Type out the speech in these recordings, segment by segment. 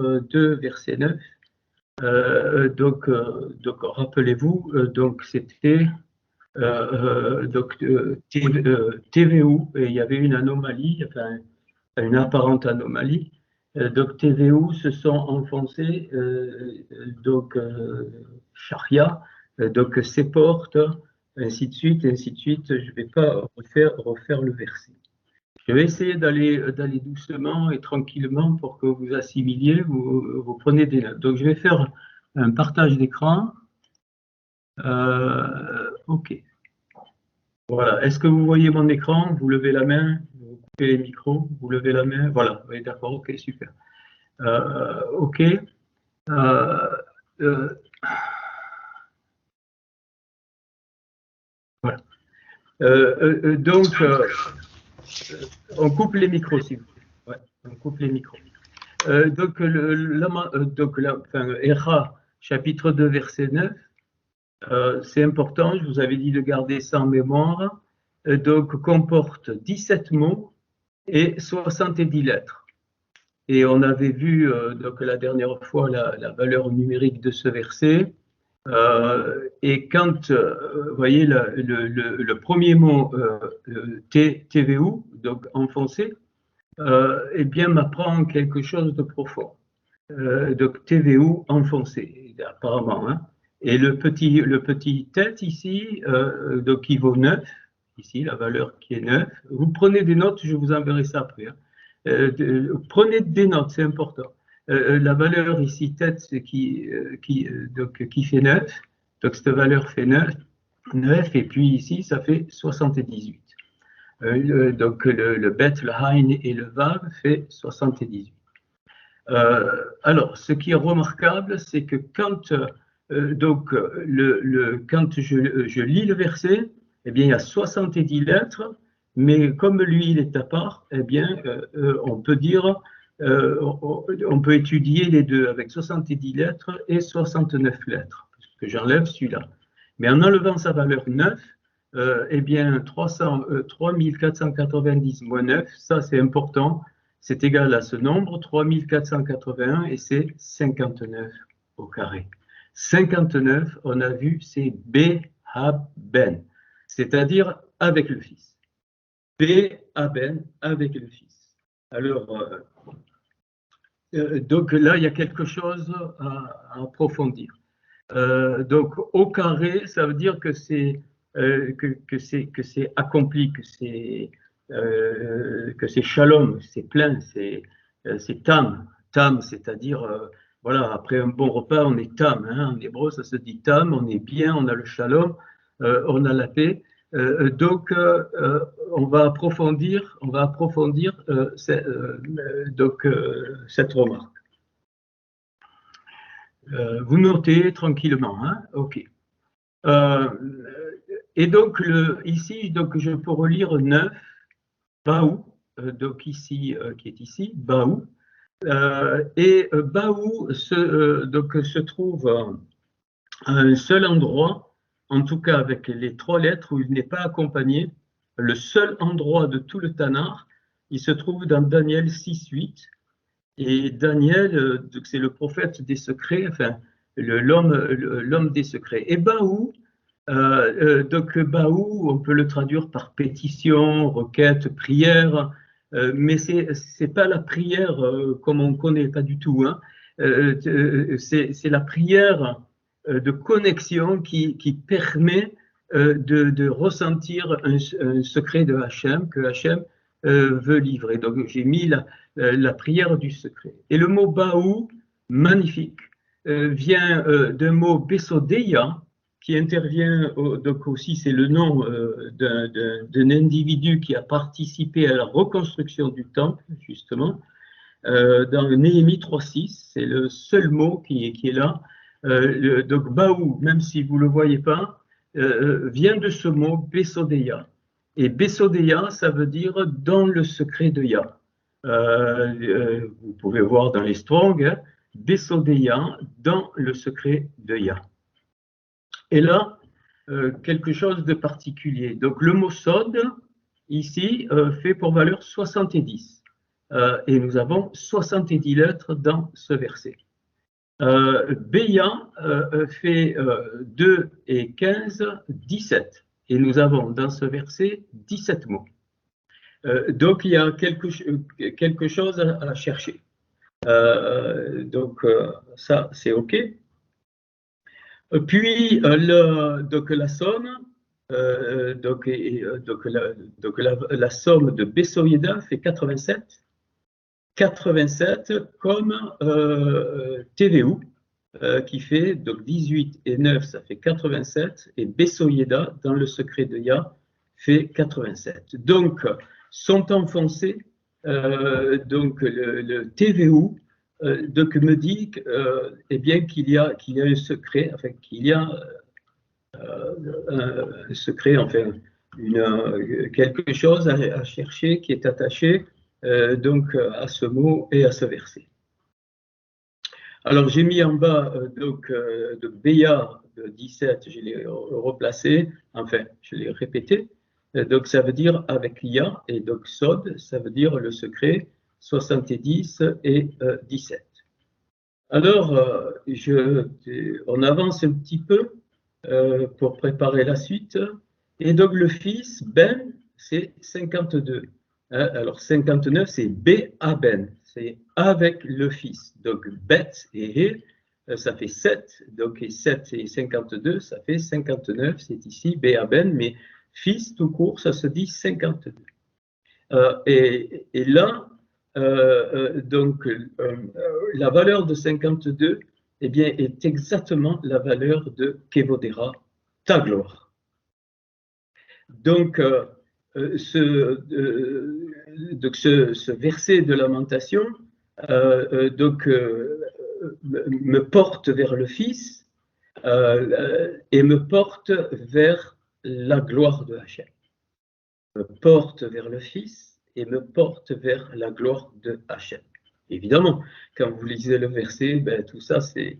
chapitre 2, verset 9. Donc rappelez-vous, donc c'était TVU, et il y avait une anomalie, enfin une apparente anomalie. Donc TVU se sont enfoncés, Sharia, donc ces portes, ainsi de suite, ainsi de suite. Je ne vais pas refaire le verset. Je vais essayer d'aller doucement et tranquillement pour que vous assimiliez, vous prenez des notes. Donc je vais faire un partage d'écran. OK. Voilà. Est-ce que vous voyez mon écran? Vous levez la main, vous coupez les micros, vous levez la main. Voilà. Oui, d'accord. OK, super. OK. Voilà. Donc, on coupe les micros, s'il vous plaît. Ouais, on coupe les micros. Donc, Echa, chapitre 2, verset 9, c'est important, je vous avais dit de garder ça en mémoire, donc comporte 17 mots et 70 lettres. Et on avait vu donc la dernière fois la valeur numérique de ce verset. Et quand, vous voyez, le premier mot TVU, donc enfoncé, eh bien, m'apprend quelque chose de profond. Donc TVU enfoncé, apparemment. Hein. Et le petit tête ici, donc qui vaut 9, ici, la valeur qui est 9. Vous prenez des notes, je vous enverrai ça après. Hein. Prenez des notes, c'est important. La valeur ici, tête, c'est qui fait 9. Donc cette valeur fait 9, et puis ici, ça fait 78. Donc le bet, le hein et le vav fait 78. Alors, ce qui est remarquable, c'est que quand, quand je lis le verset, eh bien, il y a 70 lettres, mais comme lui, il est à part, eh bien, on peut dire, on peut étudier les deux avec 70 lettres et 69 lettres, parce que j'enlève celui-là. Mais en enlevant sa valeur 9, eh bien, 3490 moins 9, ça c'est important, c'est égal à ce nombre, 3481, et c'est 59 au carré. 59, on a vu, c'est B-Ha-Ben, c'est-à-dire avec le Fils. B-Ha-Ben, avec le Fils. Alors, donc là, il y a quelque chose à approfondir. Donc, au carré, ça veut dire que c'est accompli, que c'est shalom, c'est plein, c'est tam, c'est-à-dire, voilà, après un bon repas, on est tam, hein, en hébreu, ça se dit tam, on est bien, on a le shalom, on a la paix. Donc, on va approfondir cette remarque. Vous notez tranquillement, hein? OK. Et donc, ici, donc, je peux relire 9, Baou, donc ici, qui est ici, Baou. Et Baou se trouve à un seul endroit, en tout cas avec les 3 lettres où il n'est pas accompagné. Le seul endroit de tout le Tanakh, il se trouve dans Daniel 6:8. Et Daniel, c'est le prophète des secrets, enfin, l'homme des secrets. Et Baou, donc Baou, on peut le traduire par pétition, requête, prière, mais c'est pas la prière comme on connaît, pas du tout. Hein. C'est la prière de connexion qui permet de ressentir un secret de Hachem, que Hachem veut livrer. Donc j'ai mis la prière du secret. Et le mot Baou, magnifique, vient d'un mot Besodeia, qui intervient, donc aussi c'est le nom d'un individu qui a participé à la reconstruction du temple, justement, dans Néhémie 3:6, c'est le seul mot qui est là. Donc Baou, même si vous ne le voyez pas, vient de ce mot Besodeia. Et Besodeia, ça veut dire dans le secret de Yah. Vous pouvez voir dans les Strong, hein, Besodeia, dans le secret de Yah. Et là, quelque chose de particulier. Donc le mot Sod, ici, fait pour valeur 70. et nous avons 70 lettres dans ce verset. Béa fait 2 et 15, 17. Et nous avons dans ce verset 17 mots. Donc, il y a quelque chose à chercher. Ça, c'est OK. Puis, donc la somme, la somme de Besoyeda fait 87. 87 comme TVU, qui fait donc 18 et 9, ça fait 87, et Besoyeda, dans le secret de Yah, fait 87. Donc, sont enfoncés, donc le TVU, donc me dit eh bien qu'il y a un secret, enfin qu'il y a un secret, enfin quelque chose à chercher qui est attaché donc à ce mot et à ce verset. Alors j'ai mis en bas de Béa 17, je l'ai replacé, enfin je l'ai répété. Donc ça veut dire avec Yah, et donc Sod, ça veut dire le secret, 70 et 17. Alors on avance un petit peu pour préparer la suite. Et donc le fils, Ben, c'est 52. Alors 59, c'est B-A-Ben, c'est avec le fils. Donc Bet et He, ça fait 7. Donc 7 et 52, ça fait 59. C'est ici B-A-Ben, mais fils tout court, ça se dit 52. Et là, donc la valeur de 52 eh bien, est exactement la valeur de Kevodera, ta gloire. Donc, ce verset de lamentation me porte vers le Fils et me porte vers la gloire de Hachem. Me porte vers le Fils et me porte vers la gloire de Hachem. Évidemment, quand vous lisez le verset, ben, tout ça c'est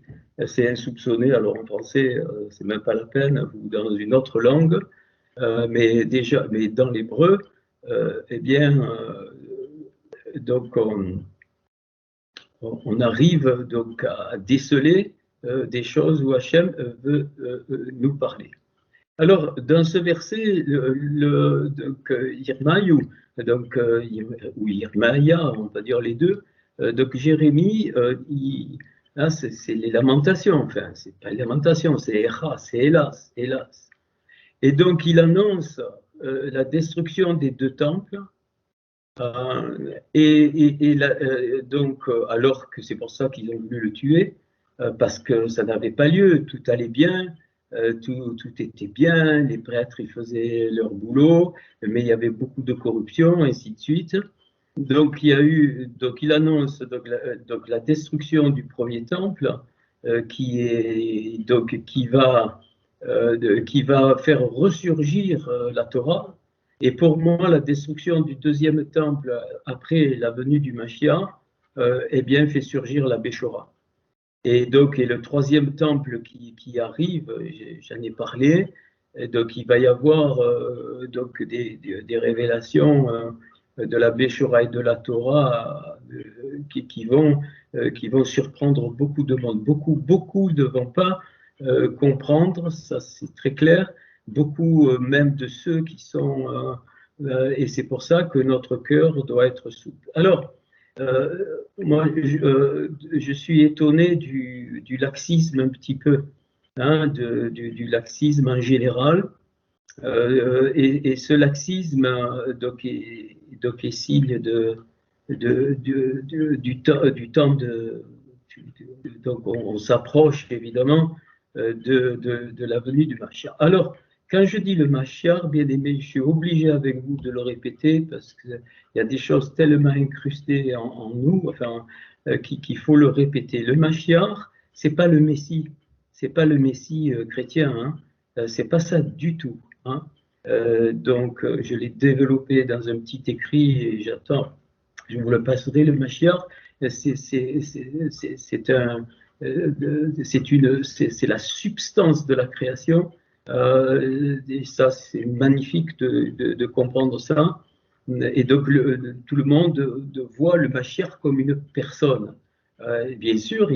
insoupçonné. Alors en français, c'est même pas la peine, ou dans une autre langue. Mais dans l'hébreu, eh bien, donc on arrive donc à déceler des choses où Hachem veut nous parler. Alors, dans ce verset, Yirmaïou, ou Yirmaïa, on va dire les deux, donc Jérémie, c'est les lamentations, enfin, c'est pas les lamentations, c'est Echa, c'est hélas, hélas. Et donc, il annonce la destruction des deux temples, donc, alors que c'est pour ça qu'ils ont voulu le tuer, parce que ça n'avait pas lieu, tout allait bien, tout était bien, les prêtres ils faisaient leur boulot, mais il y avait beaucoup de corruption, et ainsi de suite. Donc, il annonce donc la destruction du premier temple, qui va faire ressurgir la Torah. Et pour moi, la destruction du deuxième temple après la venue du Mashiach, eh bien, fait surgir la Béchora. Et donc, le troisième temple qui arrive, j'en ai parlé, et donc il va y avoir donc des révélations de la Béchora et de la Torah qui vont surprendre beaucoup de monde. Beaucoup ne vont pas comprendre, ça c'est très clair, beaucoup même de ceux qui sont, et c'est pour ça que notre cœur doit être souple. Alors, moi, je suis étonné du laxisme un petit peu, hein, du laxisme en général, et ce laxisme donc est signe du temps donc on s'approche évidemment de la venue du Mashiach. Alors, quand je dis le Mashiach, bien aimé, je suis obligé avec vous de le répéter parce qu'il y a des choses tellement incrustées en nous, enfin, qu'il faut le répéter. Le Mashiach, c'est pas le Messie, c'est pas le Messie chrétien, hein, c'est pas ça du tout. Hein. Donc, je l'ai développé dans un petit écrit et j'attends, je vous le passerai. Le Mashiach, c'est la substance de la création. Et ça, c'est magnifique de comprendre ça. et donc tout le monde voit le Mashiach comme une personne. Bien sûr,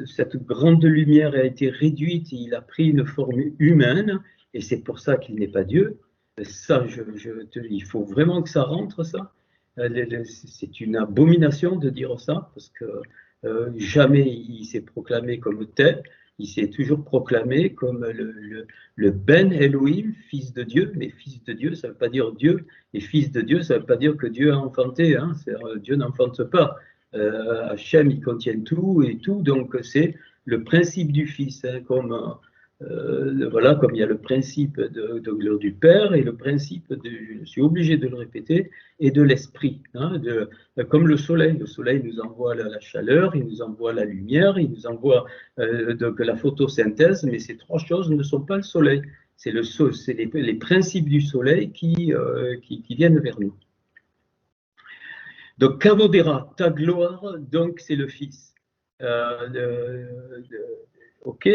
cette grande lumière a été réduite, il a pris une forme humaine, et c'est pour ça qu'il n'est pas Dieu. Ça, il faut vraiment que ça rentre, ça. C'est une abomination de dire ça, parce que jamais il s'est proclamé comme tel. Il s'est toujours proclamé comme le Ben Elohim, fils de Dieu. Mais fils de Dieu, ça ne veut pas dire Dieu. Et fils de Dieu, ça ne veut pas dire que Dieu a enfanté. Hein. Dieu n'enfante pas. Hachem, il contient tout et tout. Donc, c'est le principe du fils. Hein, voilà, comme il y a le principe du Père et le principe, je suis obligé de le répéter, et de l'esprit. Hein, comme le soleil. Le soleil nous envoie la chaleur, il nous envoie la lumière, il nous envoie la photosynthèse, mais ces trois choses ne sont pas le soleil. C'est les principes du soleil qui viennent vers nous. Donc, Kavodera, ta gloire, donc c'est le Fils. Ok,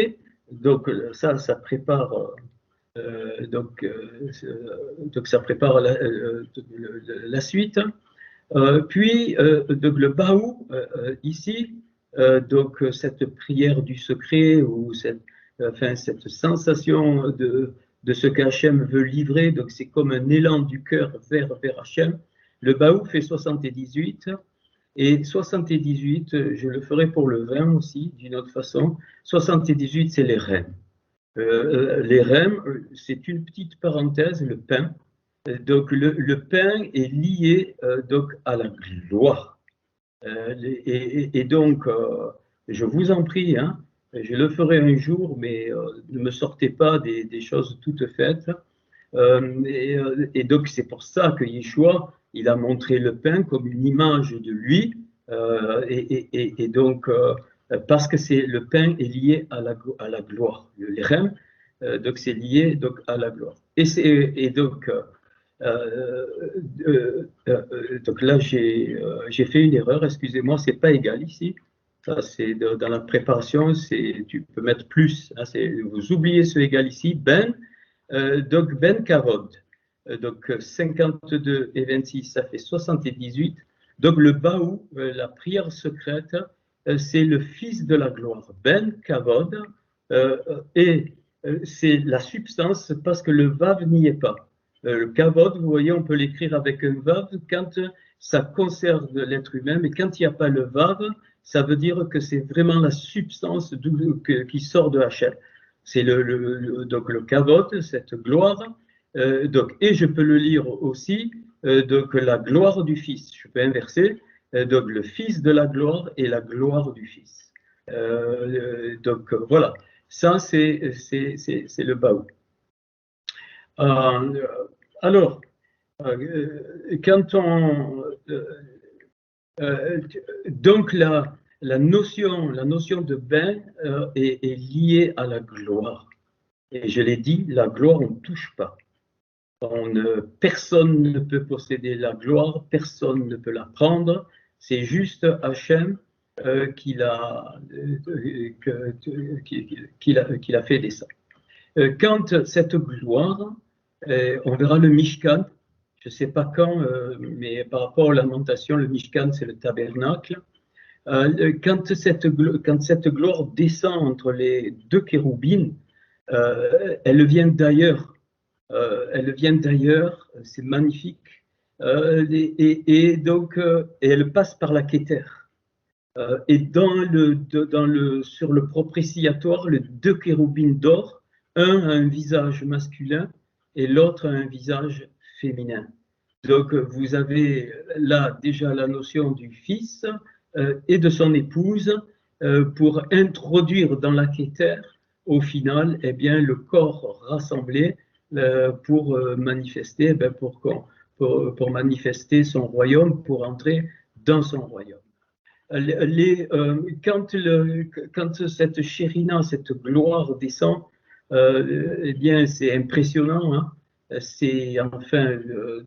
donc ça prépare. Donc ça prépare la suite. Puis donc le Baou ici, donc cette prière du secret ou cette sensation de ce qu'Hachem veut livrer. Donc c'est comme un élan du cœur vers Hachem. Le Baou fait 78. Et 78, je le ferai pour le vin aussi, d'une autre façon. 78, c'est les rêmes. Les rêmes, c'est une petite parenthèse, le pain. Donc, le pain est lié donc à la gloire. Et donc, je vous en prie, hein, je le ferai un jour, mais ne me sortez pas des choses toutes faites. Et donc, c'est pour ça que Yeshua, il a montré le pain comme une image de lui, et donc, parce que le pain est lié à la gloire. Les rêmes, donc c'est lié donc, à la gloire. Et donc là, j'ai fait une erreur, excusez-moi, c'est pas égal ici. Ça, c'est dans la préparation, tu peux mettre plus. Hein, vous oubliez ce égal ici, donc Ben Kavod. Donc 52 et 26, ça fait 78. Donc le Baou, la prière secrète, c'est le Fils de la gloire. Ben Kavod, et c'est la substance parce que le Vav n'y est pas. Le Kavod, vous voyez, on peut l'écrire avec un Vav quand ça concerne l'être humain, mais quand il n'y a pas le Vav, ça veut dire que c'est vraiment la substance qui sort de Hachem. C'est donc le Kavod, cette gloire. Donc, et je peux le lire aussi, donc la gloire du Fils. Je peux inverser, donc le Fils de la gloire et la gloire du Fils. Donc voilà, ça c'est le Baou. Alors, quand on donc la notion de bain est liée à la gloire. Et je l'ai dit, la gloire on ne touche pas. Personne ne peut posséder la gloire, personne ne peut la prendre. C'est juste Hachem qui l'a fait descendre. Quand cette gloire, on verra le Mishkan, je ne sais pas quand, mais par rapport aux lamentations, le Mishkan, c'est le tabernacle. Quand cette gloire descend entre les deux kéroubines, elle vient d'ailleurs. C'est magnifique. Et donc, elle passe par la Kéter. Et sur le propréciatoire, les deux kéroubines d'or, un a un visage masculin et l'autre a un visage féminin. Donc, vous avez là déjà la notion du fils et de son épouse pour introduire dans la Kéter, au final, eh bien, le corps rassemblé pour manifester, pour manifester son royaume, pour entrer dans son royaume. Quand cette chérina, cette gloire descend, eh bien, c'est impressionnant. Hein. C'est enfin,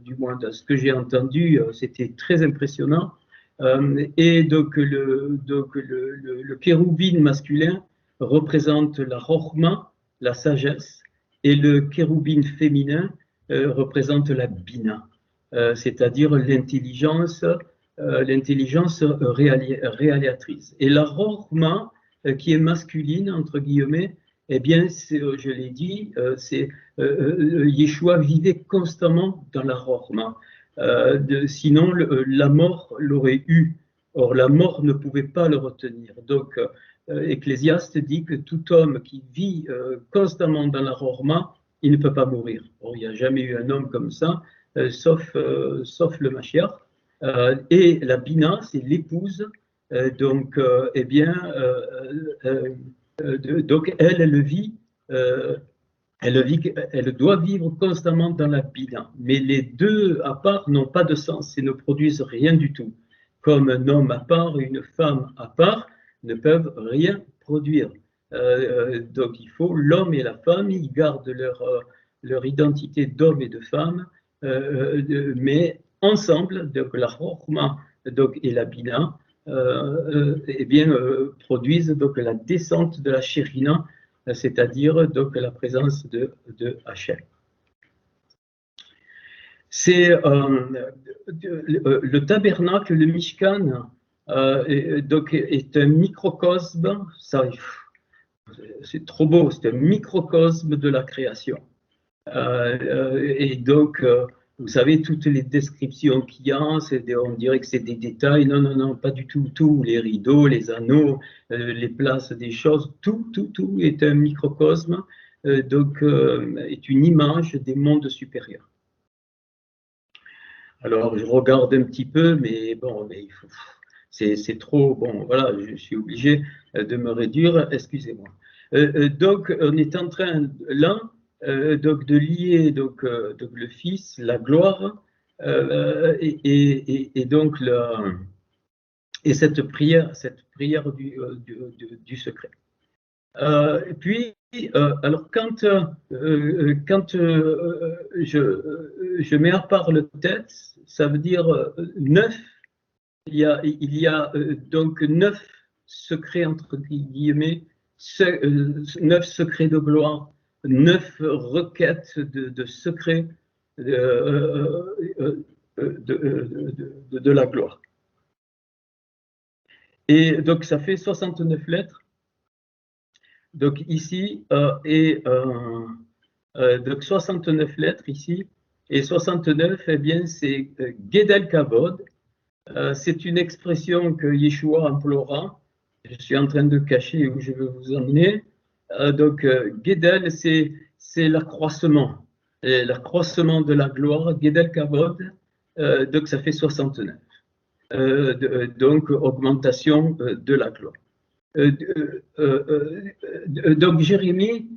du moins de ce que j'ai entendu, c'était très impressionnant. Et donc le kéroubine masculin représente la rochma, la sagesse, et le kéroubine féminin représente la bina. c'est-à-dire l'intelligence réalisatrice. Et la Rochma, qui est masculine, entre guillemets, eh bien, je l'ai dit, Yeshua vivait constamment dans la Rochma. Sinon, la mort l'aurait eu. Or, la mort ne pouvait pas le retenir. Donc, Ecclésiaste dit que tout homme qui vit constamment dans la Rochma, il ne peut pas mourir. Or, il n'y a jamais eu un homme comme ça, sauf le Mashiach. Et la Bina, c'est l'épouse. Donc, eh bien, donc elle vit. Elle doit vivre constamment dans la Bina. Mais les deux à part n'ont pas de sens et ne produisent rien du tout. Comme un homme à part et une femme à part ne peuvent rien produire. Donc il faut l'homme et la femme, ils gardent leur identité d'homme et de femme, mais ensemble, donc la Chokhma et la Bina, eh bien, produisent donc la descente de la Shérina, c'est-à-dire donc la présence de Hachem. C'est le tabernacle, le Mishkan, donc est un microcosme, c'est trop beau, c'est un microcosme de la création. Et donc, vous savez, toutes les descriptions qu'il y a, on dirait que c'est des détails. Non, non, non, pas du tout. Tout, les rideaux, les anneaux, les places des choses, tout est un microcosme, donc est une image des mondes supérieurs. Alors, je regarde un petit peu, mais bon, c'est trop. Bon, voilà, je suis obligé de me réduire. Excusez-moi. Donc, on est en train là. Donc de lier donc le Fils, la gloire, et donc cette prière du secret. Et puis alors quand je mets à part le texte, ça veut dire 9. Il y a donc 9 secrets entre guillemets, 9 secrets de gloire. 9 requêtes de secrets de la gloire. Et donc, ça fait 69 lettres. Donc, ici, donc 69 lettres ici. Et 69, eh bien, c'est Gedel Kavod. C'est une expression que Yeshua emploiera. Je suis en train de cacher où je veux vous emmener. Donc, Gedel, c'est l'accroissement de la gloire, Gedel Kavod, donc ça fait 69. Donc, augmentation de la gloire. Donc, Jérémie,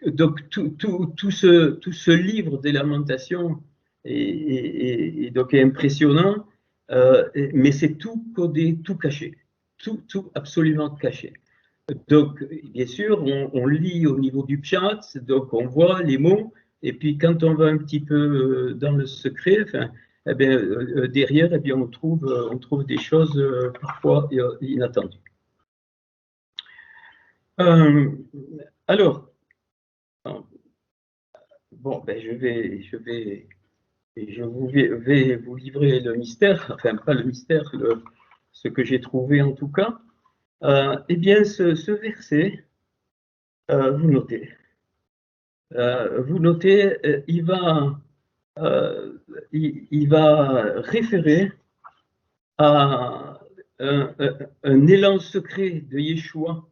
donc tout ce livre des Lamentations est donc impressionnant, mais c'est tout codé, tout caché, tout absolument caché. Donc, bien sûr, on lit au niveau du pshat, donc on voit les mots, et puis quand on va un petit peu dans le secret, enfin, eh bien, derrière, eh bien, on trouve des choses parfois inattendues. Alors, bon, ben, je vais vous livrer le mystère, enfin pas le mystère, ce que j'ai trouvé en tout cas. Eh bien, ce verset, vous notez, il va référer à un élan secret de Yeshua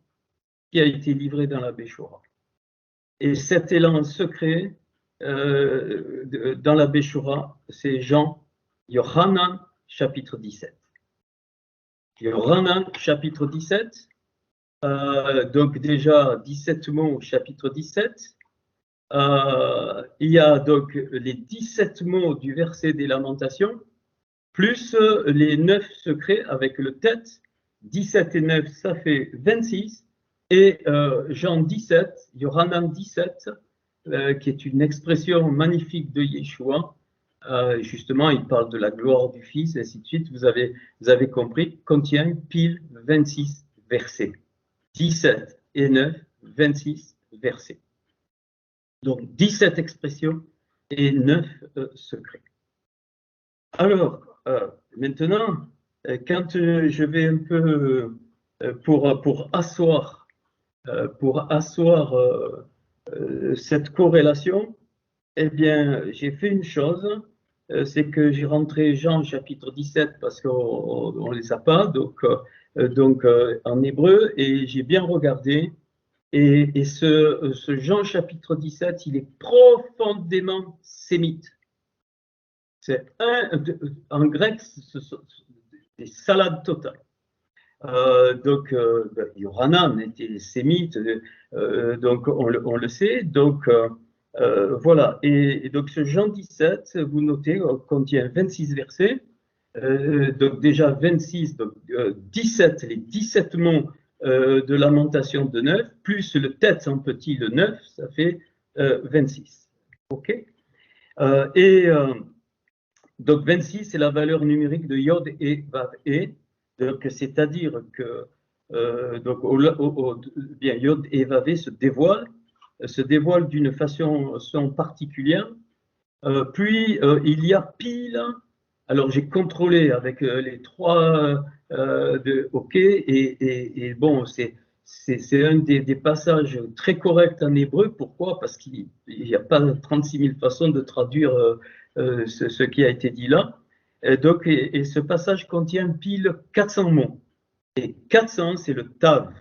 qui a été livré dans la Béchora. Et cet élan secret dans la Béchora, c'est Jean, Yohanan, chapitre 17. Yohanan, chapitre 17. Donc déjà 17 mots au chapitre 17. Il y a donc les 17 mots du verset des Lamentations, plus les 9 secrets avec le tête. 17 et 9, ça fait 26. Et Jean 17, Yohanan 17, qui est une expression magnifique de Yeshua. Justement, il parle de la gloire du Fils, et ainsi de suite. Vous avez compris, contient pile 26 versets. 17 et 9, 26 versets. Donc 17 expressions et 9 secrets. Alors, maintenant, quand je vais un peu pour asseoir cette corrélation, eh bien, j'ai fait une chose, c'est que j'ai rentré Jean chapitre 17 parce qu'on ne les a pas, donc en hébreu, et j'ai bien regardé. Et ce Jean chapitre 17, il est profondément sémite. En grec, ce sont des salades totales. Yohanan était sémite, donc on le sait. Donc voilà. Et donc ce Jean 17, vous notez, contient 26 versets. Donc déjà 26, donc 17, les 17 mots de lamentation de 9, plus le tête en petit, le 9, ça fait 26. OK. Donc 26, c'est la valeur numérique de Yod et Vav et. Donc c'est-à-dire que bien Yod et Vav se dévoilent d'une façon particulière. Puis il y a pile. Alors j'ai contrôlé avec les trois OK et bon c'est un des passages très corrects en hébreu. Pourquoi? Parce qu'il n'y a pas 36 000 façons de traduire ce qui a été dit là. Et ce passage contient pile 400 mots. Et 400, c'est le tav.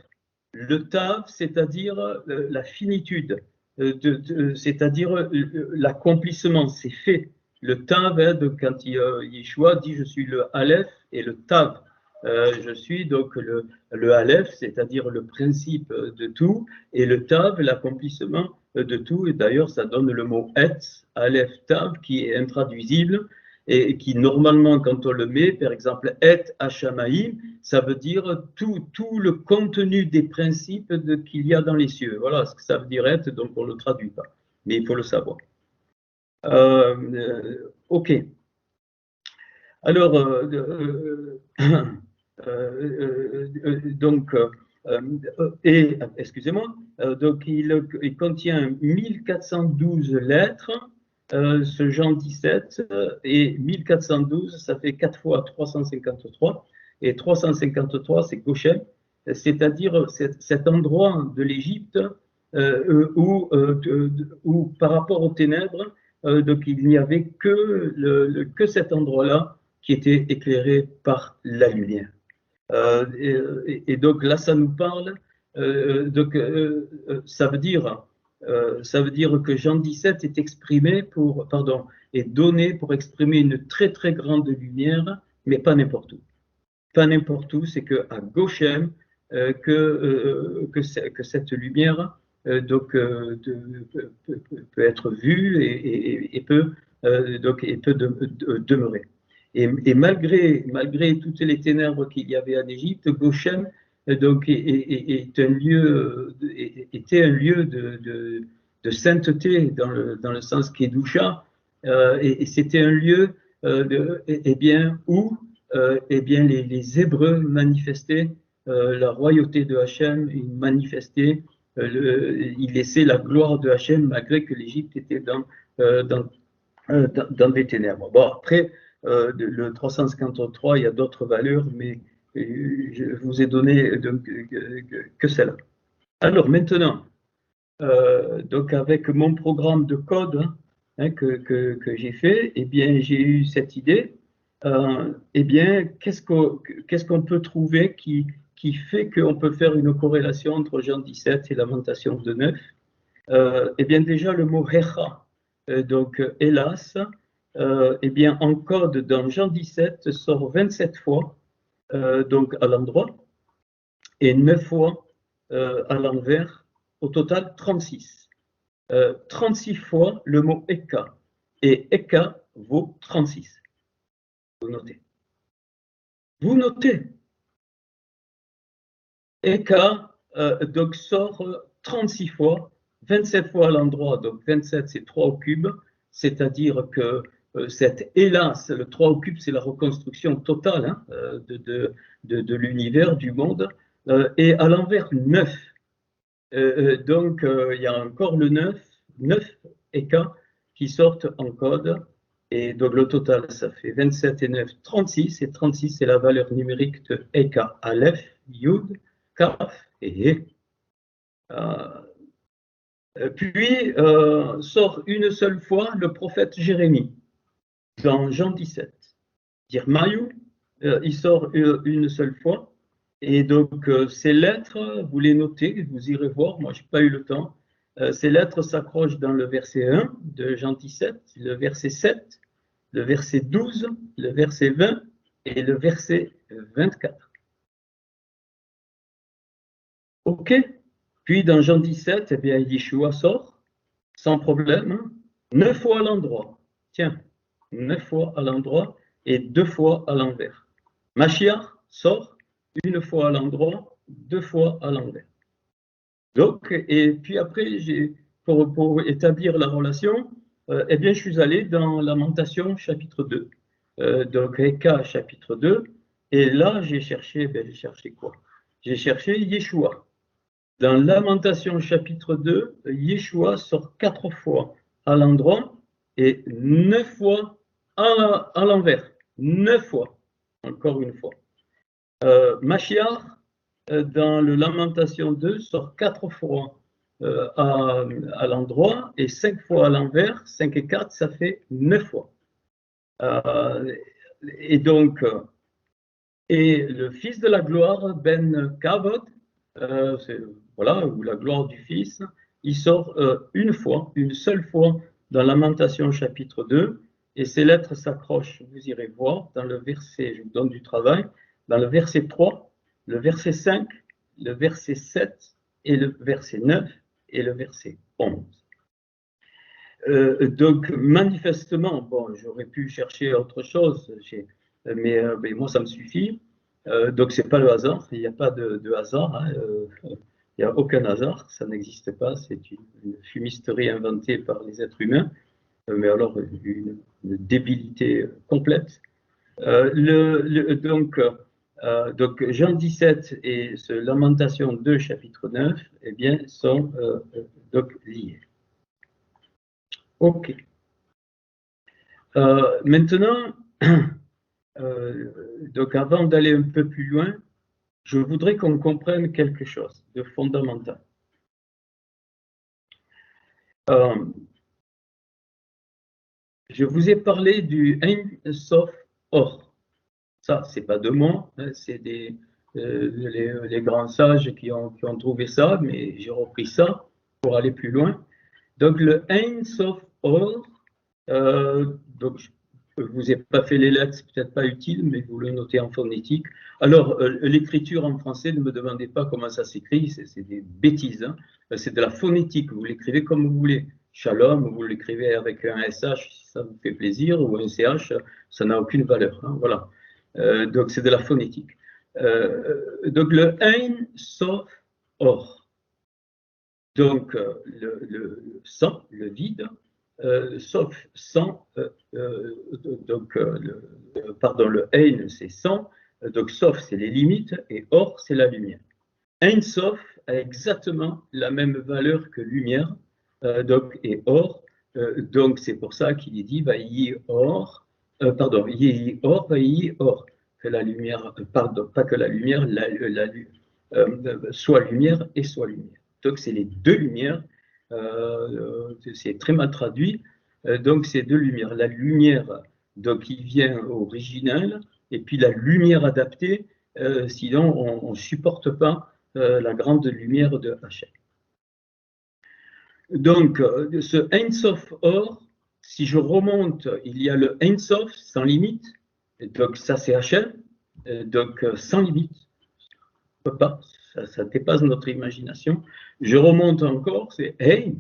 Le tav, c'est-à-dire la finitude, c'est-à-dire l'accomplissement, c'est fait. Le tav, quand Yeshua dit je suis le Aleph et le tav, je suis donc le Aleph, c'est-à-dire le principe de tout, et le tav, l'accomplissement de tout. Et d'ailleurs, ça donne le mot et, Aleph, tav, qui est intraduisible et qui normalement, quand on le met, par exemple, et hachamaïm, ça veut dire tout le contenu des principes qu'il y a dans les cieux. Voilà ce que ça veut dire être, donc on ne le traduit pas, mais il faut le savoir. OK. Alors, excusez-moi, donc il contient 1412 lettres, ce Jean 17, et 1412, ça fait 4 fois 353, et 353, c'est Goshen, c'est-à-dire cet endroit de l'Égypte où, par rapport aux ténèbres, donc il n'y avait que cet endroit-là qui était éclairé par la lumière. Et donc là, ça nous parle, ça veut dire que Jean 17 est est donné pour exprimer une très très grande lumière, mais pas n'importe où. Pas n'importe où, c'est qu'à Goshen, que cette lumière peut être vue et peut demeurer. Et malgré toutes les ténèbres qu'il y avait en Égypte, Goshen était un lieu de sainteté dans le sens Kedusha, et c'était un lieu où les Hébreux manifestaient la royauté de Hachem, ils manifestaient, ils laissaient la gloire de Hachem malgré que l'Égypte était dans des ténèbres. Bon, après, le 353, il y a d'autres valeurs, mais je vous ai donné que celle-là. Alors maintenant, donc avec mon programme de code que j'ai fait, eh bien, j'ai eu cette idée. Eh bien, qu'est-ce qu'on peut trouver qui fait qu'on peut faire une corrélation entre Jean 17 et Lamentation de 9? Eh bien, déjà, le mot Hecha, donc hélas, eh bien, en code dans Jean 17 sort 27 fois, donc à l'endroit, et 9 fois à l'envers, au total 36. 36 fois le mot Eka, et Eka vaut 36. Vous notez. Vous notez. Eka donc sort 36 fois, 27 fois à l'endroit, donc 27 c'est 3 au cube, c'est-à-dire que cette hélas, le 3 au cube, c'est la reconstruction totale de l'univers, du monde, et à l'envers 9. Donc il y a encore le 9 Eka, qui sortent en code. Et donc le total, ça fait 27 et 9, 36. Et 36, c'est la valeur numérique de Eka, Aleph, Yud, Kaf et He. Puis sort une seule fois le prophète Jérémie, dans Jean 17. Dire Maïou, il sort une seule fois. Et donc, ces lettres, vous les notez, vous irez voir, moi, je n'ai pas eu le temps. Ces lettres s'accrochent dans le verset 1 de Jean 17, le verset 7, le verset 12, le verset 20 et le verset 24. OK? Puis, dans Jean 17, eh bien, Yeshua sort, sans problème, 9 fois à l'endroit. Tiens, 9 fois à l'endroit et 2 fois à l'envers. Mashiach sort une fois à l'endroit, 2 fois à l'envers. Donc, et puis après, pour établir la relation, eh bien, je suis allé dans Lamentation chapitre 2. Donc, Eka chapitre 2. Et là, j'ai cherché quoi? J'ai cherché Yeshua. Dans Lamentation chapitre 2, Yeshua sort 4 fois à l'endroit et 9 fois à l'envers. 9 fois, encore une fois. Mashiach, dans le Lamentation 2, sort 4 fois à l'endroit et 5 fois à l'envers. 5 et 4, ça fait 9 fois. Et donc, et le Fils de la gloire, Ben Kavod, voilà, ou la gloire du Fils, il sort une fois, une seule fois dans Lamentation chapitre 2, et ces lettres s'accrochent, vous irez voir, dans le verset, je vous donne du travail, dans le verset 3, le verset 5, le verset 7, et le verset 9, et le verset 11. Donc, manifestement, bon, j'aurais pu chercher autre chose, mais moi, ça me suffit. Donc, ce n'est pas le hasard, il n'y a pas de hasard, hein, il n'y a aucun hasard, ça n'existe pas, c'est une fumisterie inventée par les êtres humains, mais alors une débilité complète. Donc, Jean 17 et ce Lamentation 2, chapitre 9, eh bien, sont donc liés. OK. Maintenant, donc avant d'aller un peu plus loin, je voudrais qu'on comprenne quelque chose de fondamental. Je vous ai parlé du Ein Sof Or. Ça, c'est pas de moi, hein, c'est les grands sages qui ont trouvé ça, mais j'ai repris ça pour aller plus loin. Donc le Ein Sof Or, donc je ne vous ai pas fait les lettres, c'est peut-être pas utile, mais vous le notez en phonétique. Alors, l'écriture en français, ne me demandez pas comment ça s'écrit, c'est des bêtises. Hein. C'est de la phonétique, vous l'écrivez comme vous voulez. Shalom, vous l'écrivez avec un SH, si ça vous fait plaisir, ou un CH, ça n'a aucune valeur. Hein, voilà. Donc, c'est de la phonétique. Donc, le Ein Sof Or. Donc, le sans, le vide, sauf sans, pardon, le Ein c'est sans, donc sauf c'est les limites et Or c'est la lumière. Ein Sof a exactement la même valeur que lumière, donc et Or, donc c'est pour ça qu'il est dit Vaï Or, pardon, Yéhi Or, Vaï Or, que la lumière, pardon, pas que la lumière, soit lumière et soit lumière. Donc c'est les deux lumières. C'est très mal traduit, donc c'est deux lumières. La lumière donc, qui vient originelle, et puis la lumière adaptée, sinon on ne supporte pas la grande lumière de Hachem. Donc, ce Ein Sof Or, si je remonte, il y a le Ein Sof sans limite, donc ça c'est Hachem, donc sans limite, on ne peut pas. Ça dépasse notre imagination. Je remonte encore, c'est Ein,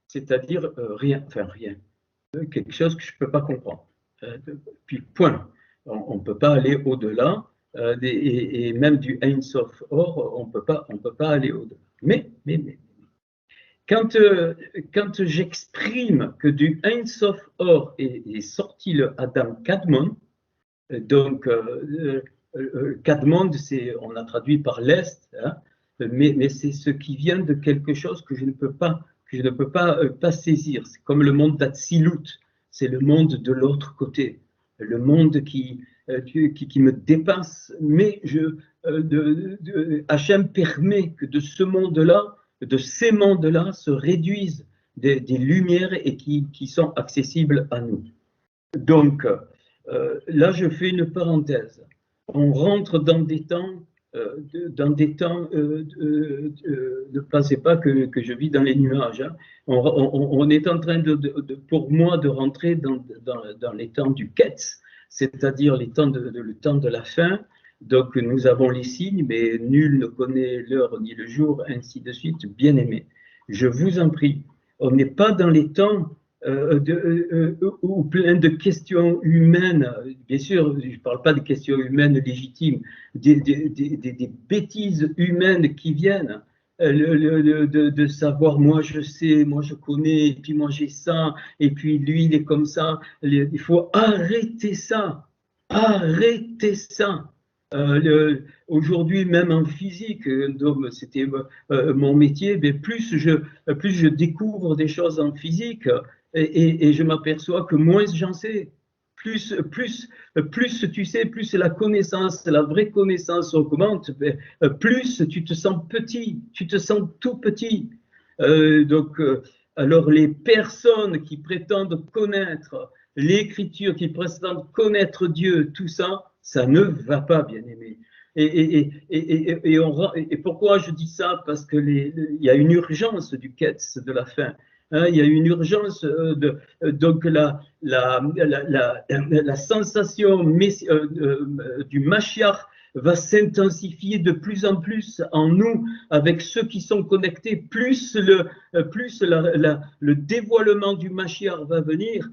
c'est-à-dire rien, enfin rien, quelque chose que je ne peux pas comprendre. Puis point. On ne peut pas aller au-delà, et même du Ein Sof Or, on ne peut pas aller au-delà. Mais, quand j'exprime que du Ein Sof Or est sorti le Adam Kadmon, donc Kadmon, on a traduit par l'Est, hein, mais c'est ce qui vient de quelque chose que je ne peux pas que je ne peux pas saisir. C'est comme le monde d'Atsilut, c'est le monde de l'autre côté, le monde qui me dépasse, mais Hachem permet que de ce monde-là, de ces mondes-là se réduisent des lumières et qui sont accessibles à nous. Donc, là, je fais une parenthèse. On rentre dans des temps, ne pensez pas que je vis dans les nuages. Hein. On est en train, pour moi, de rentrer dans les temps du Ketz, c'est-à-dire le temps de la fin. Donc, nous avons les signes, mais nul ne connaît l'heure ni le jour, ainsi de suite. Bien aimé, je vous en prie, on n'est pas dans les temps ou plein de questions humaines. Bien sûr, je ne parle pas de questions humaines légitimes, des bêtises humaines qui viennent. De savoir, moi je sais, moi je connais, et puis moi j'ai ça, et puis lui il est comme ça. Il faut arrêter ça. Arrêtez ça. Aujourd'hui, même en physique, c'était mon métier, mais plus je découvre des choses en physique et je m'aperçois que moins j'en sais. Plus tu sais, plus la connaissance, la vraie connaissance augmente, plus tu te sens petit, tu te sens tout petit. Alors les personnes qui prétendent connaître l'écriture, qui prétendent connaître Dieu, tout ça, ça ne va pas, bien aimé. Et pourquoi je dis ça? Parce qu'il y a une urgence du Ketz de la fin. Hein, il y a une urgence, donc la sensation du Mashiach va s'intensifier de plus en plus en nous, avec ceux qui sont connectés, plus le dévoilement du Mashiach va venir,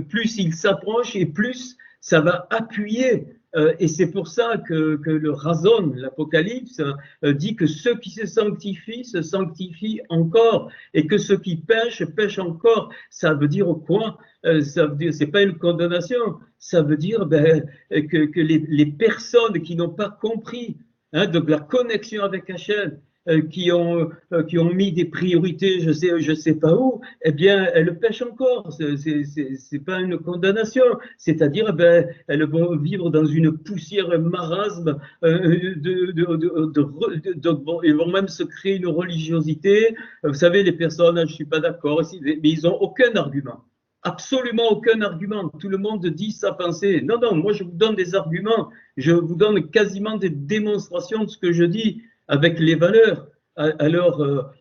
plus il s'approche et plus ça va appuyer. Et c'est pour ça que le Razon, l'Apocalypse, dit que ceux qui se sanctifient encore, et que ceux qui pêchent encore. Ça veut dire quoi? Ça veut dire, c'est pas une condamnation, ça veut dire que les personnes qui n'ont pas compris, hein, donc la connexion avec Hachem, qui ont mis des priorités, je sais pas où, eh bien, elles pêchent encore. C'est pas une condamnation. C'est-à-dire, elles vont vivre dans une poussière marasme, ils vont même se créer une religiosité. Vous savez, les personnes, je suis pas d'accord, mais ils ont aucun argument. Absolument aucun argument. Tout le monde dit sa pensée. Non, non, moi je vous donne des arguments. Je vous donne quasiment des démonstrations de ce que je dis, avec les valeurs. Alors,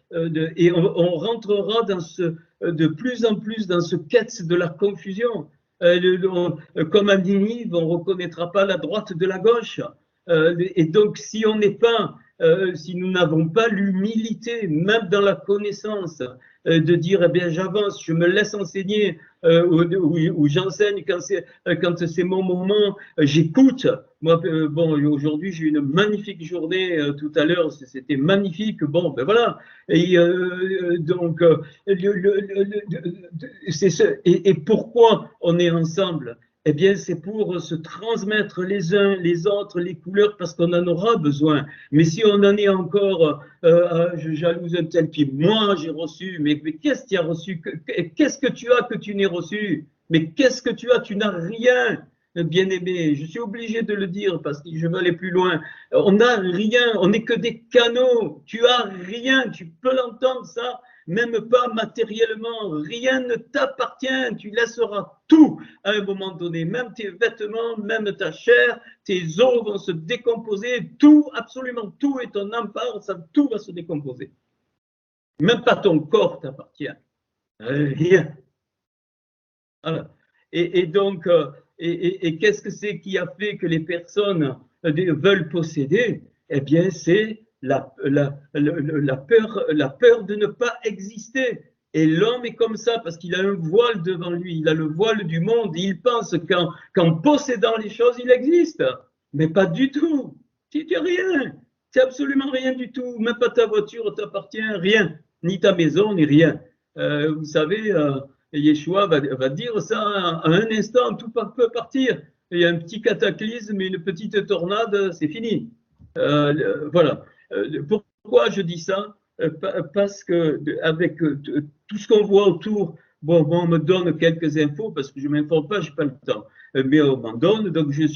et on rentrera de plus en plus dans ce quête de la confusion. Comme à Ninive, on ne reconnaîtra pas la droite de la gauche. Et donc, si nous n'avons pas l'humilité, même dans la connaissance, de dire, eh bien, j'avance, je me laisse enseigner, ou j'enseigne quand c'est mon moment, j'écoute. Moi, bon, aujourd'hui, j'ai eu une magnifique journée tout à l'heure, c'était magnifique. Bon, ben voilà. Et donc, et pourquoi on est ensemble? Eh bien, c'est pour se transmettre les uns les autres les couleurs, parce qu'on en aura besoin. Mais si on en est encore, je jalouse un tel, puis moi j'ai reçu, mais qu'est-ce que tu as reçu? Qu'est-ce que tu as que tu n'es reçu? Mais qu'est-ce que tu as? Tu n'as rien, bien-aimé. Je suis obligé de le dire parce que je veux aller plus loin. On n'a rien, on n'est que des canaux. Tu as rien, tu peux l'entendre ça? Même pas matériellement, rien ne t'appartient, tu laisseras tout à un moment donné, même tes vêtements, même ta chair, tes os vont se décomposer, tout, absolument tout, et ton âme part, tout va se décomposer. Même pas ton corps t'appartient, rien. Voilà. Et donc, qu'est-ce que c'est qui a fait que les personnes veulent posséder? Eh bien, c'est la peur de ne pas exister. Et l'homme est comme ça parce qu'il a un voile devant lui, il a le voile du monde, et il pense qu'en possédant les choses, il existe. Mais pas du tout. Tu dis rien. C'est absolument rien du tout. Même pas ta voiture t'appartient, rien. Ni ta maison, ni rien. Vous savez, Yeshua va dire ça à un instant, tout peut partir. Il y a un petit cataclysme, une petite tornade, c'est fini. Voilà. Pourquoi je dis ça? parce que avec tout ce qu'on voit autour, bon, on me donne quelques infos parce que je ne m'informe pas, je n'ai pas le temps, mais on m'en donne, donc je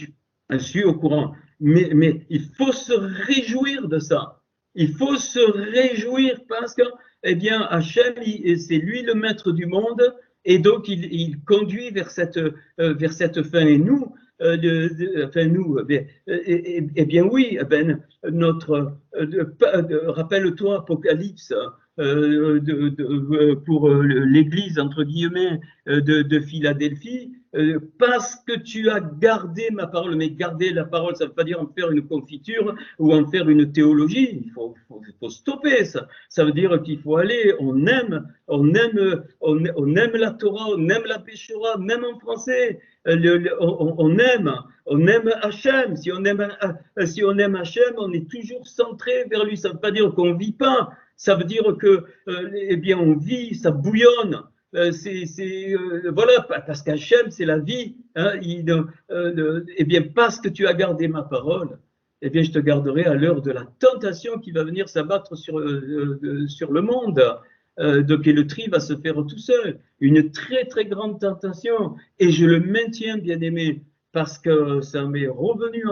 suis au courant. Mais il faut se réjouir de ça. Il faut se réjouir parce que, eh bien, Hachem, c'est lui le maître du monde et donc il conduit vers cette fin. Et nous, enfin nous, eh bien oui, ben, rappelle-toi Apocalypse, pour l'Église, entre guillemets, de Philadelphie, parce que tu as gardé ma parole. Mais garder la parole, ça ne veut pas dire en faire une confiture ou en faire une théologie. Il faut stopper ça. Ça veut dire qu'il faut aller, on aime la Torah, on aime la Péchora, même en français. On aime Hachem. Si on aime Hachem, on est toujours centré vers lui. Ça ne veut pas dire qu'on ne vit pas. Ça veut dire que, eh bien, on vit, ça bouillonne. Voilà, parce qu'Hachem, c'est la vie. Hein, eh bien, parce que tu as gardé ma parole, eh bien, je te garderai à l'heure de la tentation qui va venir s'abattre sur le monde. Donc, et le tri va se faire tout seul. Une très, très grande tentation. Et je le maintiens, bien aimé, parce que ça m'est revenu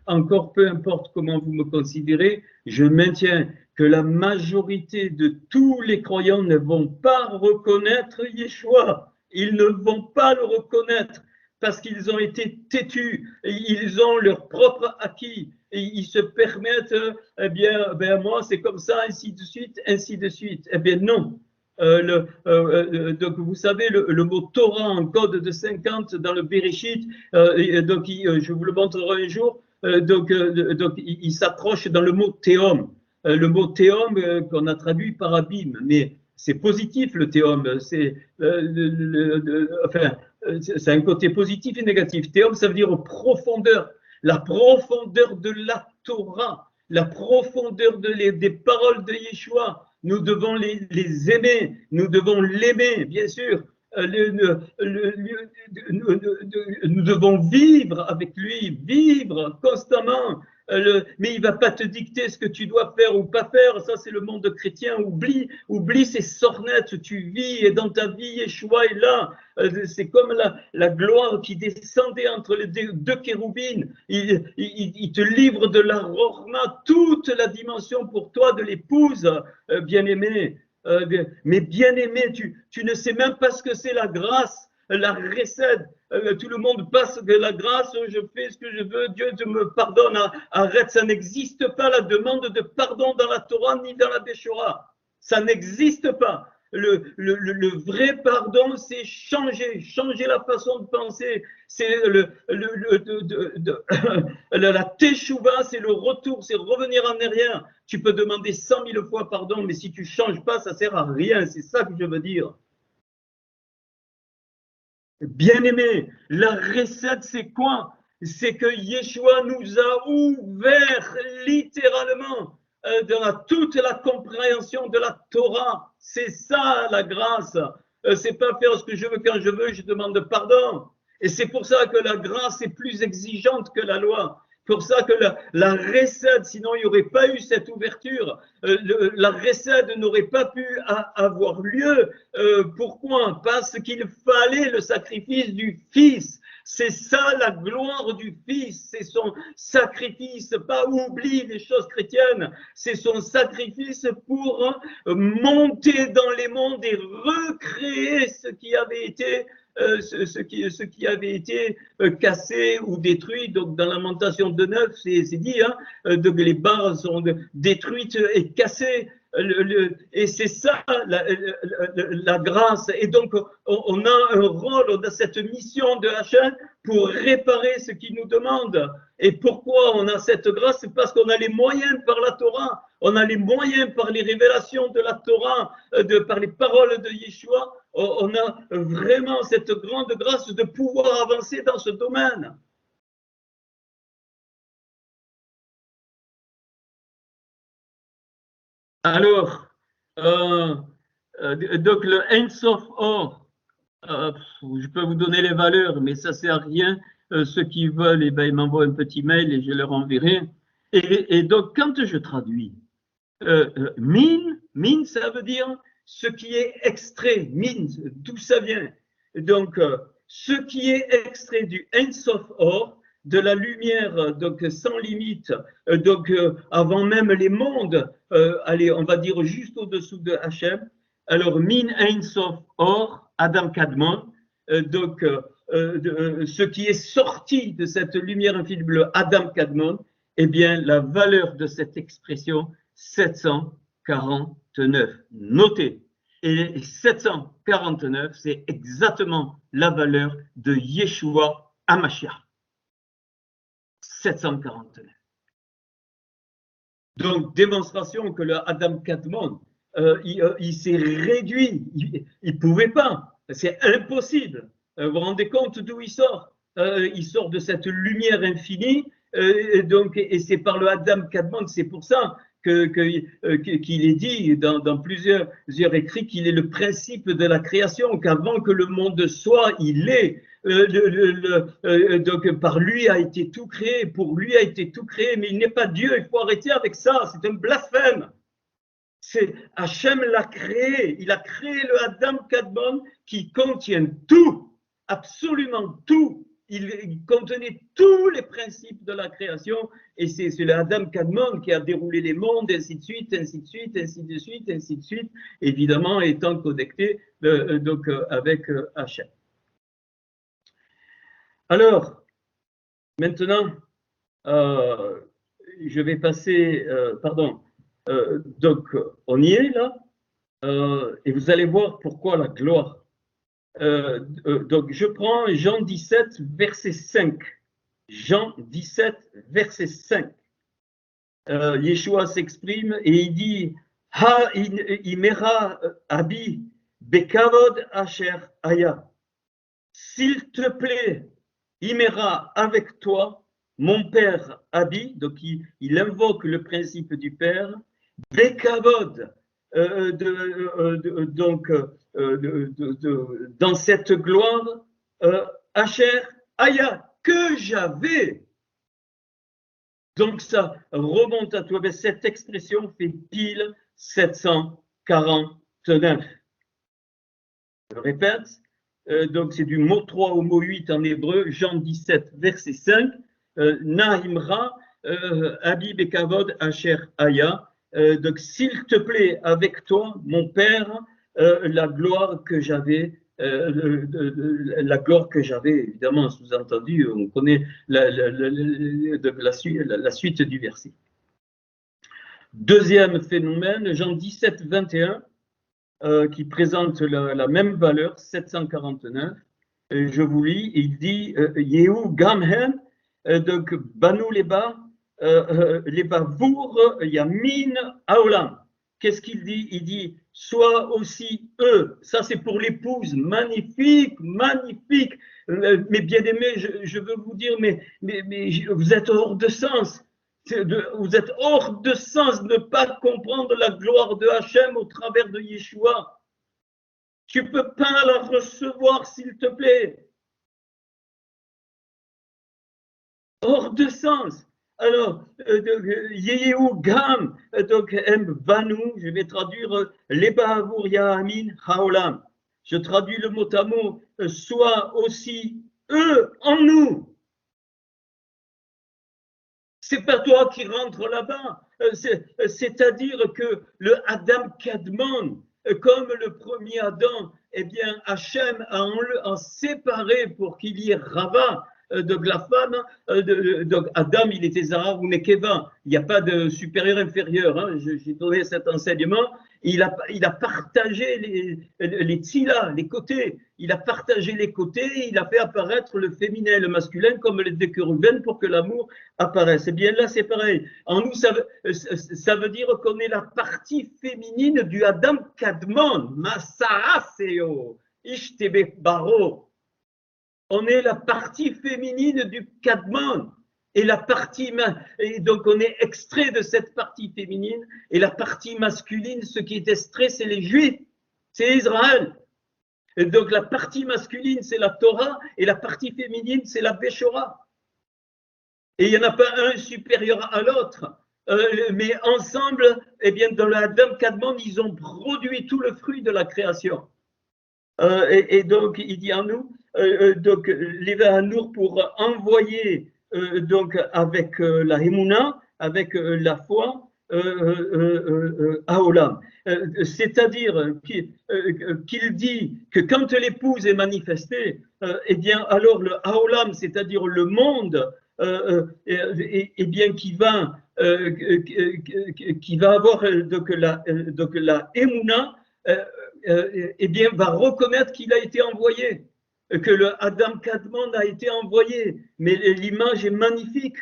encore, peu importe comment vous me considérez, je maintiens que la majorité de tous les croyants ne vont pas reconnaître Yeshua. Ils ne vont pas le reconnaître parce qu'ils ont été têtus, ils ont leur propre acquis, et ils se permettent, eh bien, ben moi c'est comme ça, ainsi de suite, ainsi de suite. Eh bien non. Donc vous savez le mot Torah en code de 50 dans le Bereshit, donc je vous le montrerai un jour, donc il s'accroche dans le mot théom. Le mot théom qu'on a traduit par abîme, mais c'est positif le théom, c'est enfin, c'est un côté positif et négatif. Théom, ça veut dire profondeur, la profondeur de la Torah, la profondeur des paroles de Yeshua. Nous devons les aimer, nous devons l'aimer, bien sûr. Nous devons vivre avec lui, vivre constamment. Mais il ne va pas te dicter ce que tu dois faire ou pas faire. Ça, c'est le monde chrétien. Oublie ces sornettes. Tu vis et dans ta vie, Yeshua est là. C'est comme la gloire qui descendait entre les deux kéroubines. Il te livre de la rorma, toute la dimension pour toi de l'épouse, bien-aimée. Mais bien-aimé, tu ne sais même pas ce que c'est la grâce, la récède. Tout le monde passe de la grâce, je fais ce que je veux, Dieu me pardonne. Arrête, ça n'existe pas la demande de pardon dans la Torah ni dans la Béchora. Ça n'existe pas. Le vrai pardon, c'est changer la façon de penser. C'est la teshuva, c'est le retour, c'est revenir en arrière. Tu peux demander 100 000 fois pardon, mais si tu ne changes pas, ça ne sert à rien. C'est ça que je veux dire. Bien-aimé, la recette, c'est quoi? C'est que Yeshua nous a ouvert littéralement dans toute la compréhension de la Torah. C'est ça la grâce. C'est pas faire ce que je veux quand je veux, je demande pardon. Et c'est pour ça que la grâce est plus exigeante que la loi. Pour ça que la recette, sinon il n'y aurait pas eu cette ouverture, la recette n'aurait pas pu avoir lieu. Pourquoi? Parce qu'il fallait le sacrifice du Fils. C'est ça la gloire du Fils, c'est son sacrifice, pas oublie les choses chrétiennes, c'est son sacrifice pour monter dans les mondes et recréer ce qui avait été cassé ou détruit. Donc dans Lamentation 2:9, c'est dit, hein, donc les barres sont détruites et cassées. Et c'est ça la grâce. Et donc on a un rôle, on a cette mission de Hachem pour réparer ce qu'il nous demande. Et pourquoi on a cette grâce? C'est parce qu'on a les moyens par la Torah, on a les moyens par les révélations de la Torah, par les paroles de Yeshua. On a vraiment cette grande grâce de pouvoir avancer dans ce domaine. Alors, donc le Ein Sof Or, je peux vous donner les valeurs, mais ça ne sert à rien. Ceux qui veulent, eh ben, ils m'envoient un petit mail et je leur enverrai. Et donc, quand je traduis, min, ça veut dire ce qui est extrait, min, d'où ça vient. Donc, ce qui est extrait du Ein Sof Or, de la lumière donc sans limite, donc avant même les mondes, allez, on va dire juste au-dessous de Hachem. Alors, min Ein Sof Or, Adam Kadmon, donc ce qui est sorti de cette lumière infinie, le Adam Kadmon, eh bien, la valeur de cette expression, 749. Notez. Et 749, c'est exactement la valeur de Yeshua HaMashiach. 749. Donc, démonstration que le Adam Kadmon, il s'est réduit. Il ne pouvait pas. C'est impossible. Vous vous rendez compte d'où il sort? Il sort de cette lumière infinie. Et c'est par le Adam Kadmon, c'est pour ça qu'il est dit dans plusieurs écrits qu'il est le principe de la création, qu'avant que le monde soit, il est. Donc par lui a été tout créé, pour lui a été tout créé, mais il n'est pas Dieu, il faut arrêter avec ça, c'est un blasphème. Hachem l'a créé, il a créé le Adam Kadmon qui contient tout, absolument tout. Il contenait tous les principes de la création, et c'est le Adam Kadmon qui a déroulé les mondes, ainsi de suite, ainsi de suite, ainsi de suite, ainsi de suite, évidemment étant connecté donc avec Hachem. Alors, maintenant, je vais passer, donc on y est là, et vous allez voir pourquoi la gloire. Donc je prends Jean 17, verset 5. Jean 17, verset 5. Yeshua s'exprime et il dit Ha imera abi bekavod asher aya. S'il te plaît, imera avec toi mon père Abi, donc il invoque le principe du père, bekavod, donc dans cette gloire, Asher Aya, que j'avais. Donc ça remonte à toi, mais cette expression fait pile 749. Je répète, donc c'est du mot 3 au mot 8 en hébreu, Jean 17, verset 5, Nahimra, Abi Bekavod Asher Aya. Donc, s'il te plaît, avec toi, mon Père, la gloire que j'avais, évidemment, sous-entendu, on connaît la suite du verset. Deuxième phénomène, Jean 17, 21, qui présente la même valeur, 749. Je vous lis, il dit Yehu Gamhen, donc Banu Leba, les Bavour Yamin Aolam. Qu'est-ce qu'il dit? Il dit soit aussi eux. Ça, c'est pour l'épouse. Magnifique, magnifique. Mais bien aimés, je veux vous dire, mais vous êtes hors de sens. Vous êtes hors de sens de ne pas comprendre la gloire de Hachem au travers de Yeshua. Tu ne peux pas la recevoir, s'il te plaît. Hors de sens. Alors, Yehu Gam, donc Banu, je vais traduire Leba Avour Yahamin Haolam. Je traduis le mot à mot, soit aussi eux en nous. C'est pas toi qui rentre là-bas. C'est-à-dire que le Adam Kadmon, comme le premier Adam, eh bien, Hachem a en séparé pour qu'il y ait Rava. Donc la femme, donc Adam, il était Zara ou Nekeva. Il n'y a pas de supérieur inférieur. Hein. J'ai donné cet enseignement. Il a partagé les tzilas, les côtés. Il a partagé les côtés. Il a fait apparaître le féminin et le masculin comme les deux chérubins pour que l'amour apparaisse. Et bien là, c'est pareil. En nous, ça veut dire qu'on est la partie féminine du Adam Kadmon. Masaraseo, Ishtebe Baro. On est la partie féminine du Kadmon et donc on est extrait de cette partie féminine, et la partie masculine, ce qui est extrait, c'est les Juifs, c'est Israël. Et donc la partie masculine, c'est la Torah, et la partie féminine, c'est la Béchora. Et il n'y en a pas un supérieur à l'autre. mais ensemble, eh bien, dans le Adam Kadmon, ils ont produit tout le fruit de la création. Et donc, il dit à nous, donc, Léva Hanour pour envoyer donc avec la Himouna, avec la foi, à Olam. C'est-à-dire qu'il dit que quand l'épouse est manifestée, eh bien, alors le Haolam, c'est-à-dire le monde, eh bien, qui va avoir donc la Emouna, eh bien, va reconnaître qu'il a été envoyé, que le Adam Kadmon a été envoyé. Mais l'image est magnifique.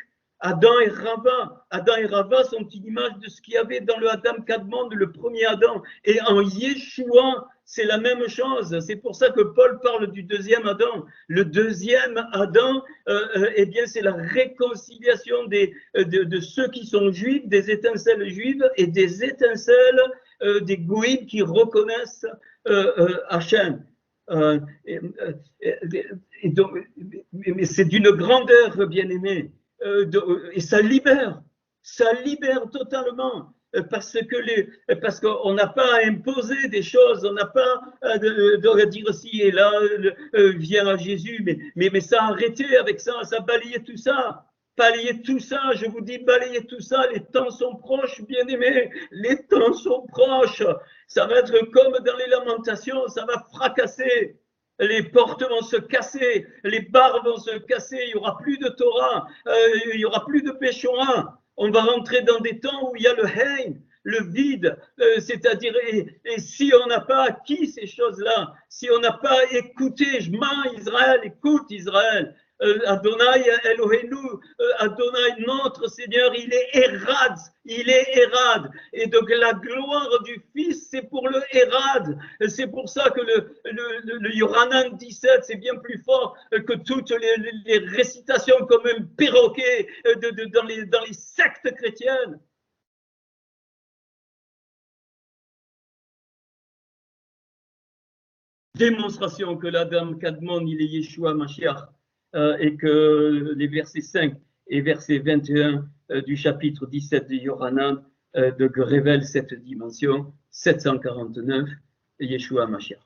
Adam et Rava sont une image de ce qu'il y avait dans le Adam Kadmon, le premier Adam. Et en Yeshua, c'est la même chose. C'est pour ça que Paul parle du deuxième Adam. Le deuxième Adam, eh bien, c'est la réconciliation de ceux qui sont juifs, des étincelles juives et des étincelles des goïms qui reconnaissent Hachem. Mais c'est d'une grandeur, bien-aimé, et ça libère totalement. Parce qu'on n'a pas à imposer des choses, on n'a pas à de dire si et là vient à Jésus, mais ça a arrêté avec ça, ça a balayé tout ça. Balayez tout ça, je vous dis, balayez tout ça, les temps sont proches, bien-aimés, les temps sont proches. Ça va être comme dans les lamentations, ça va fracasser. Les portes vont se casser, les barres vont se casser, il n'y aura plus de Torah, il n'y aura plus de Péchora. On va rentrer dans des temps où il y a le Hein, le vide, c'est-à-dire, et si on n'a pas acquis ces choses-là, si on n'a pas écouté, Shema Israël, écoute Israël, Adonai Elohenu, Adonai notre Seigneur, il est Erad, et donc la gloire du Fils, c'est pour le Erad. C'est pour ça que le Yohanan 17, c'est bien plus fort que toutes les récitations comme un perroquet dans les sectes chrétiennes. Démonstration que l'Adam Kadmon, il est Yeshua Mashiach, et que les versets 5 et verset 21 du chapitre 17 de Yohanan révèlent cette dimension 749, Yeshua Mashiach.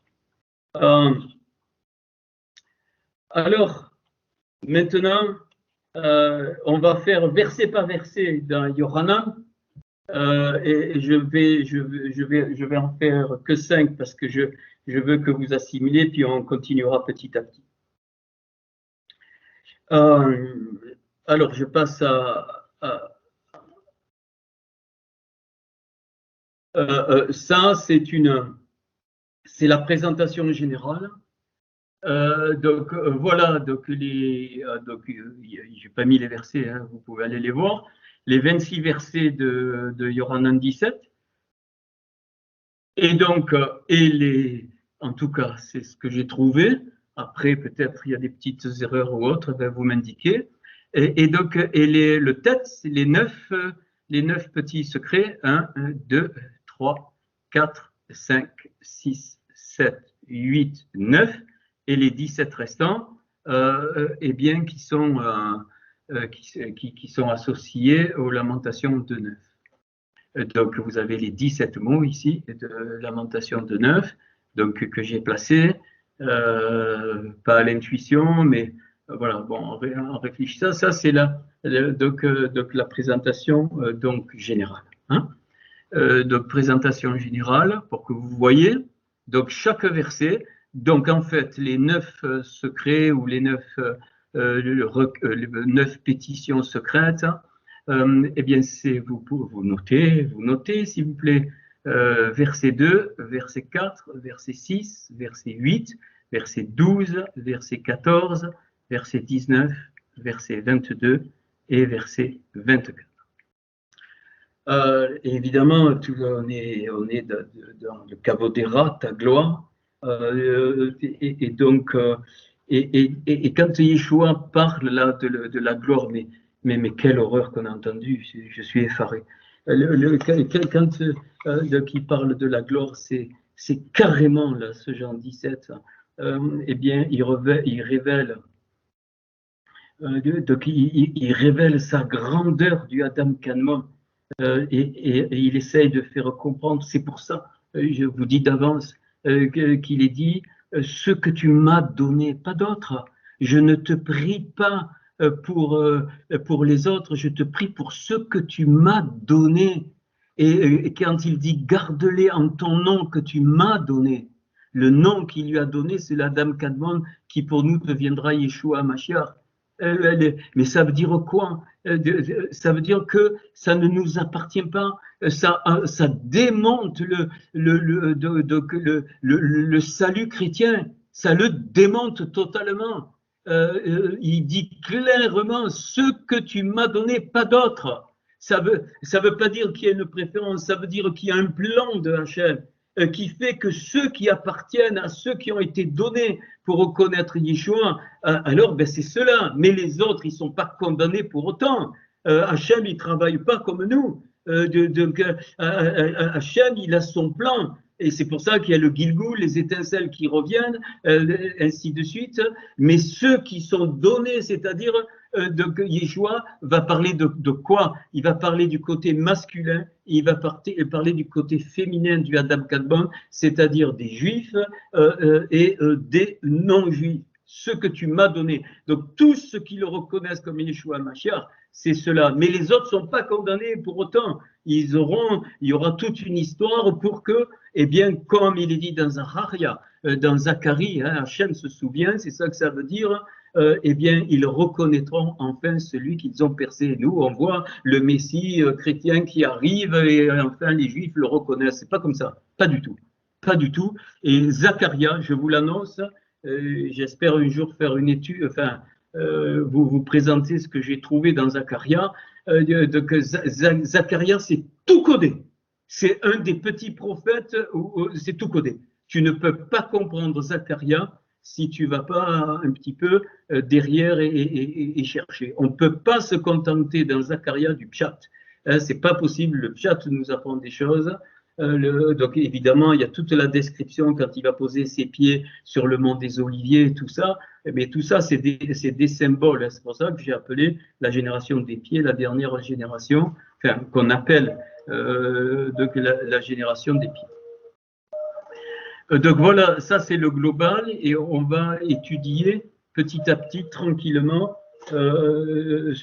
Alors, maintenant, on va faire verset par verset dans Yohanan, et je vais en faire que 5 parce que je veux que vous assimilez, puis on continuera petit à petit. Alors, je passe ça, c'est la présentation générale. Donc voilà, donc j'ai pas mis les versets, hein, vous pouvez aller les voir. Les 26 versets de Yohanan 17. Et donc, en tout cas, c'est ce que j'ai trouvé. Après, peut-être il y a des petites erreurs ou autres, ben, vous m'indiquez. Et donc, le texte, c'est les neuf petits secrets, 1, 2, 3, 4, 5, 6, 7, 8, 9, et les 17 restants, eh bien, qui sont associés aux lamentations de 9. Donc, vous avez les 17 mots ici de lamentation de 9, donc, que j'ai placés, pas à l'intuition, mais voilà, bon, en réfléchissant, ça c'est donc la présentation donc générale. Hein, donc, présentation générale, pour que vous voyez, donc chaque verset, donc en fait, les 9 secrets ou les 9 pétitions secrètes, eh bien, vous notez, s'il vous plaît, verset 2, verset 4, verset 6, verset 8, verset 12, verset 14, verset 19, verset 22 et verset 24. Évidemment, on est dans le Kavodera, ta gloire, et donc, et quand Yeshua parle là de la gloire, mais quelle horreur qu'on a entendue, je suis effaré. Quand il parle de la gloire, c'est carrément là, ce Jean 17, eh bien, il révèle. Donc, il révèle sa grandeur du Adam Kadmon. et il essaye de faire comprendre. C'est pour ça, je vous dis d'avance, qu'il est dit ce que tu m'as donné, pas d'autre. Je ne te prie pas pour les autres, je te prie pour ce que tu m'as donné. Et quand il dit garde-les en ton nom que tu m'as donné, le nom qu'il lui a donné, c'est la Dame Kadmon qui pour nous deviendra Yeshua Mashiach. Mais ça veut dire quoi? Ça veut dire que ça ne nous appartient pas. Ça démonte le salut chrétien. Ça le démonte totalement. Il dit clairement ce que tu m'as donné, pas d'autre. Ça veut pas dire qu'il y a une préférence. Ça veut dire qu'il y a un plan de Hachem qui fait que ceux qui appartiennent à ceux qui ont été donnés pour reconnaître Yeshua, alors ben c'est cela. Mais les autres, ils ne sont pas condamnés pour autant. Hachem, il ne travaille pas comme nous. Hachem, il a son plan. Et c'est pour ça qu'il y a le Gilgoul, les étincelles qui reviennent, ainsi de suite. Mais ceux qui sont donnés, c'est-à-dire Yeshua va parler de quoi? Il va parler du côté masculin, il va parler du côté féminin du Adam Kadmon, c'est-à-dire des juifs et des non-juifs. Ce que tu m'as donné. Donc tous ceux qui le reconnaissent comme Yeshua Mashiach, c'est cela. Mais les autres ne sont pas condamnés pour autant. Il y aura toute une histoire pour que, eh bien, comme il est dit dans Zacharia, dans Zacharie, hein, Hachem se souvient, c'est ça que ça veut dire, eh bien, ils reconnaîtront enfin celui qu'ils ont percé. Nous, on voit le Messie chrétien qui arrive et enfin les Juifs le reconnaissent. C'est pas comme ça, pas du tout, pas du tout. Et Zacharia, je vous l'annonce, j'espère un jour faire une étude, enfin, vous présenter ce que j'ai trouvé dans Zacharia. Zacharia, c'est tout codé. C'est un des petits prophètes où c'est tout codé. Tu ne peux pas comprendre Zacharia si tu ne vas pas un petit peu derrière et chercher. On ne peut pas se contenter dans Zacharia du pshat. C'est pas possible. Le pshat nous apprend des choses. Donc évidemment, il y a toute la description quand il va poser ses pieds sur le mont des Oliviers et tout ça. Mais tout ça, c'est des symboles. C'est pour ça que j'ai appelé la génération des pieds la dernière génération, enfin, qu'on appelle donc la génération des pieds. Donc voilà, ça c'est le global et on va étudier petit à petit, tranquillement, ce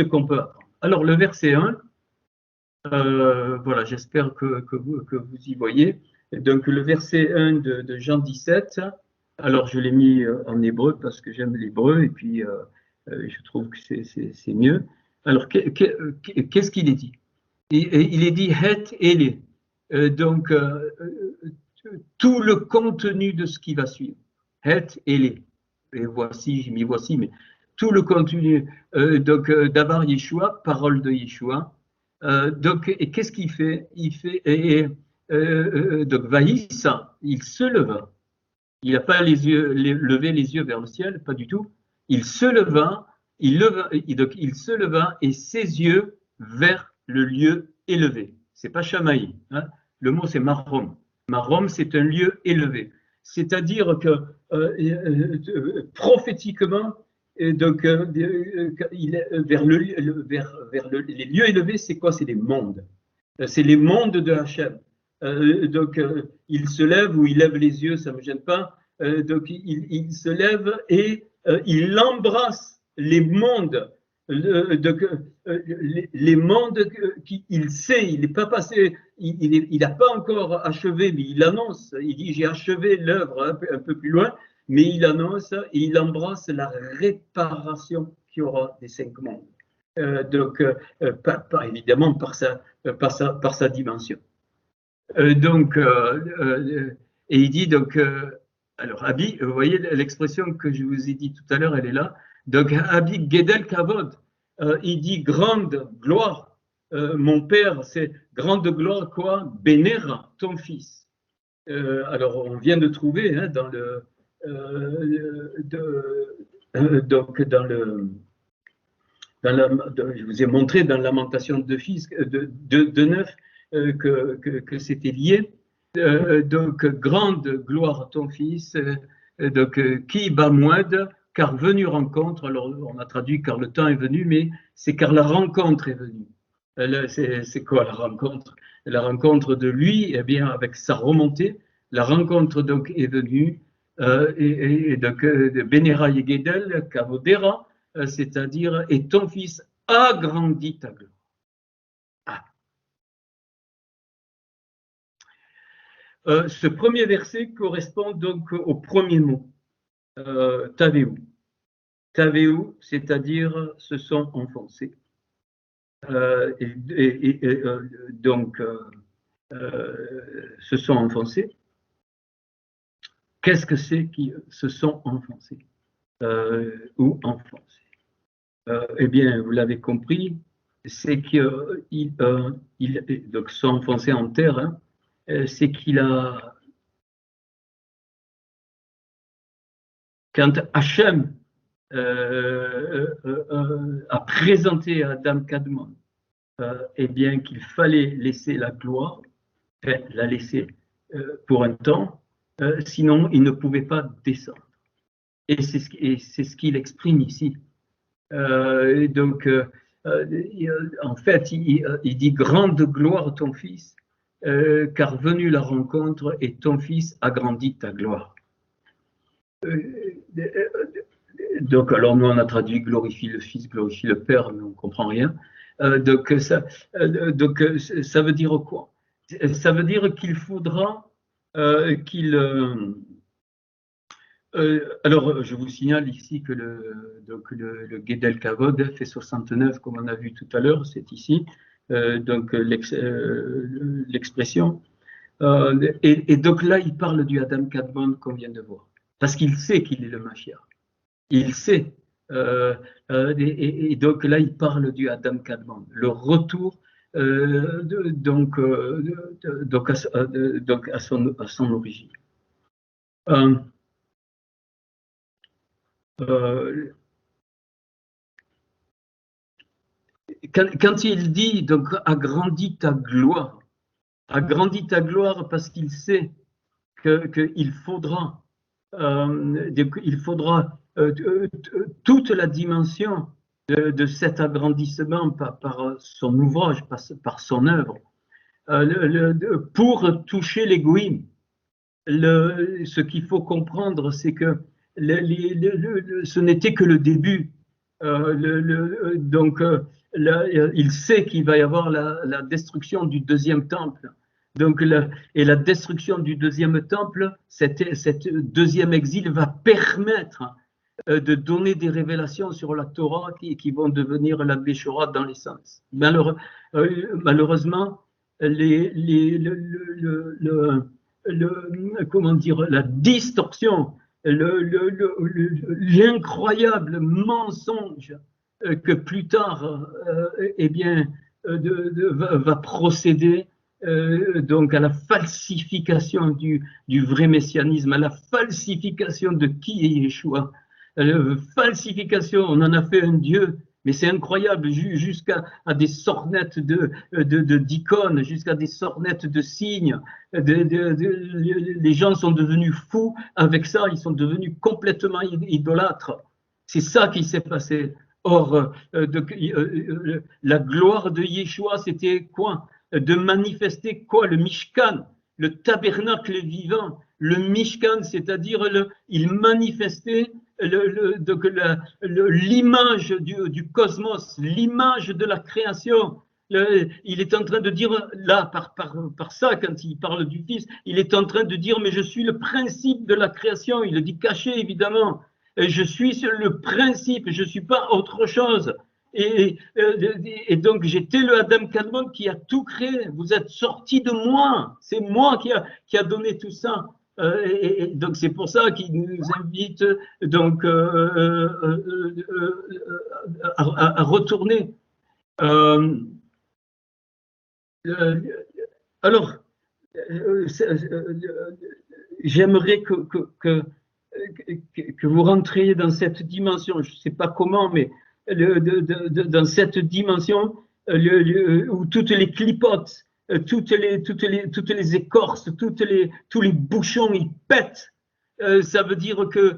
qu'on peut apprendre. Alors le verset 1, voilà, j'espère que vous y voyez. Donc le verset 1 de Jean 17, alors je l'ai mis en hébreu parce que j'aime l'hébreu et puis je trouve que c'est mieux. Alors qu'est-ce qu'il est dit? Il est dit het ele, donc tout le contenu de ce qui va suivre. Het ele, et voici, j'ai mis voici, mais tout le contenu, donc d'abord Yeshua, parole de Yeshua. Donc, et qu'est-ce qu'il fait? Il fait, donc, Vaïssa, il se leva. Il n'a pas levé les yeux vers le ciel, pas du tout. Il se leva, donc, il se leva et ses yeux vers le lieu élevé. C'est pas Shamaï, hein? Le mot c'est Marom. Marom, c'est un lieu élevé. C'est-à-dire que prophétiquement, donc, vers les lieux élevés, c'est quoi? C'est les mondes. C'est les mondes de Hachem. Donc, il se lève ou il lève les yeux, ça ne me gêne pas. Donc, il se lève et il embrasse les mondes. Les mondes qu'il sait, il n'est pas passé, il n'a pas encore achevé, mais il annonce. Il dit j'ai achevé l'œuvre un peu plus loin. Mais il annonce et il embrasse la réparation qu'il y aura des 5 mondes. Donc, évidemment par sa dimension. Donc, et il dit donc, alors Abi, vous voyez l'expression que je vous ai dit tout à l'heure, elle est là. Donc, Abi Gedel Kavod, il dit grande gloire. Mon père, c'est grande gloire quoi? Bénéra, ton fils. Alors, on vient de trouver hein, dans le donc je vous ai montré dans Lamentation de 9 que c'était lié. Donc grande gloire à ton fils, donc qui bamoued, car venu rencontre. Alors on a traduit car le temps est venu, mais c'est car la rencontre est venue. C'est quoi la rencontre? La rencontre de lui, eh bien, avec sa remontée, la rencontre donc est venue et donc de Benera Yegedel, Kavodera, c'est-à-dire et ton fils agrandit ta gloire. Ah. Ce premier verset correspond donc au premier mot, Taveu. Taveu, c'est-à-dire se sont enfoncés. Donc, se sont enfoncés. Qu'est-ce que c'est qui se sont enfoncés ou enfoncés? Eh bien, vous l'avez compris, c'est qu'ils donc sont enfoncés en terre, hein, c'est qu'il a, quand Hachem a présenté à Adam Kadmon, eh bien qu'il fallait laisser la gloire, la laisser pour un temps, sinon il ne pouvait pas descendre. Et c'est ce qu'il exprime ici. Donc, en fait, il dit grande gloire ton fils, car venue la rencontre et ton fils agrandit ta gloire. Donc, alors nous on a traduit glorifie le fils, glorifie le père, mais on ne comprend rien. Donc, ça veut dire quoi? Ça veut dire qu'il faudra qu'il. Alors, je vous signale ici que le Guédel Kavod fait 69, comme on a vu tout à l'heure, c'est ici, donc l'expression. Et donc là, il parle du Adam Kadmon qu'on vient de voir, parce qu'il sait qu'il est le Mashiach. Il sait. Et donc là, il parle du Adam Kadmon, le retour donc à son origine. Quand il dit donc agrandis ta gloire parce qu'il sait qu'il faudra toute la dimension de cet agrandissement par son ouvrage, par son œuvre, pour toucher les goïms. Ce qu'il faut comprendre, c'est que ce n'était que le début. Donc, il sait qu'il va y avoir la destruction du deuxième temple. Donc, la destruction du deuxième temple, cette deuxième exil va permettre de donner des révélations sur la Torah qui vont devenir la Béchora dans les sens. Malheureusement, comment dire, la distorsion, l'incroyable mensonge que plus tard eh bien, va procéder donc à la falsification du vrai messianisme, à la falsification de qui est Yeshua. Falsification, on en a fait un Dieu, mais c'est incroyable, jusqu'à des sornettes d'icônes, jusqu'à des sornettes de signes. Les gens sont devenus fous avec ça, ils sont devenus complètement idolâtres. C'est ça qui s'est passé. Or, la gloire de Yeshua, c'était quoi? De manifester quoi? Le Mishkan, le tabernacle vivant. Le Mishkan, c'est-à-dire il manifestait l'image du cosmos, l'image de la création. Il est en train de dire, là, par ça, quand il parle du Fils, il est en train de dire, mais je suis le principe de la création. Il le dit caché, évidemment. Je suis le principe, je ne suis pas autre chose. Et donc, j'étais le Adam Kadmon qui a tout créé. Vous êtes sortis de moi. C'est moi qui a donné tout ça. Et donc, c'est pour ça qu'il nous invite donc, à retourner. Alors, j'aimerais que vous rentriez dans cette dimension, je ne sais pas comment, mais dans cette dimension où toutes les clipotes, toutes les écorces, tous les bouchons, ils pètent. Ça veut dire que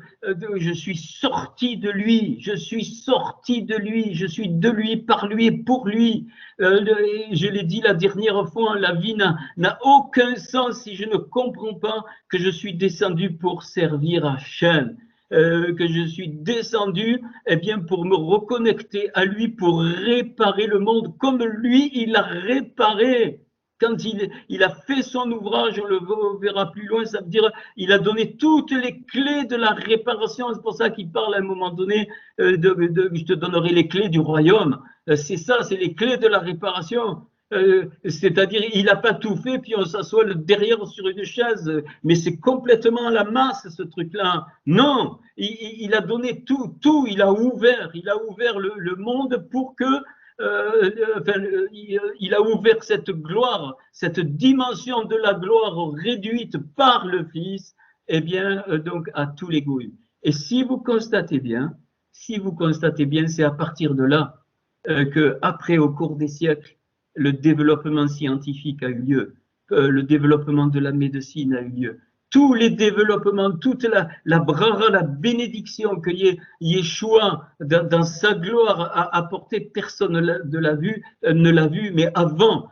je suis sorti de lui, je suis sorti de lui, je suis de lui, par lui et pour lui. Je l'ai dit la dernière fois, la vie n'a aucun sens si je ne comprends pas que je suis descendu pour servir Hachem. Que je suis descendu bien, pour me reconnecter à lui, pour réparer le monde comme lui, il l'a réparé. Quand il a fait son ouvrage, on le verra plus loin, ça veut dire il a donné toutes les clés de la réparation. C'est pour ça qu'il parle à un moment donné je te donnerai les clés du royaume. C'est ça, c'est les clés de la réparation. C'est-à-dire, il n'a pas tout fait, puis on s'assoit derrière sur une chaise, mais c'est complètement à la masse ce truc-là. Non, il a donné tout, il a ouvert le monde pour que il a ouvert cette gloire, cette dimension de la gloire réduite par le Fils, eh bien, donc à tous les goûts. Et si vous constatez bien, c'est à partir de là que, après, au cours des siècles, le développement scientifique a eu lieu, le développement de la médecine a eu lieu. Tous les développements, toute la brara, la bénédiction que Yeshua, dans sa gloire, a apporté, personne ne l'a vu, mais avant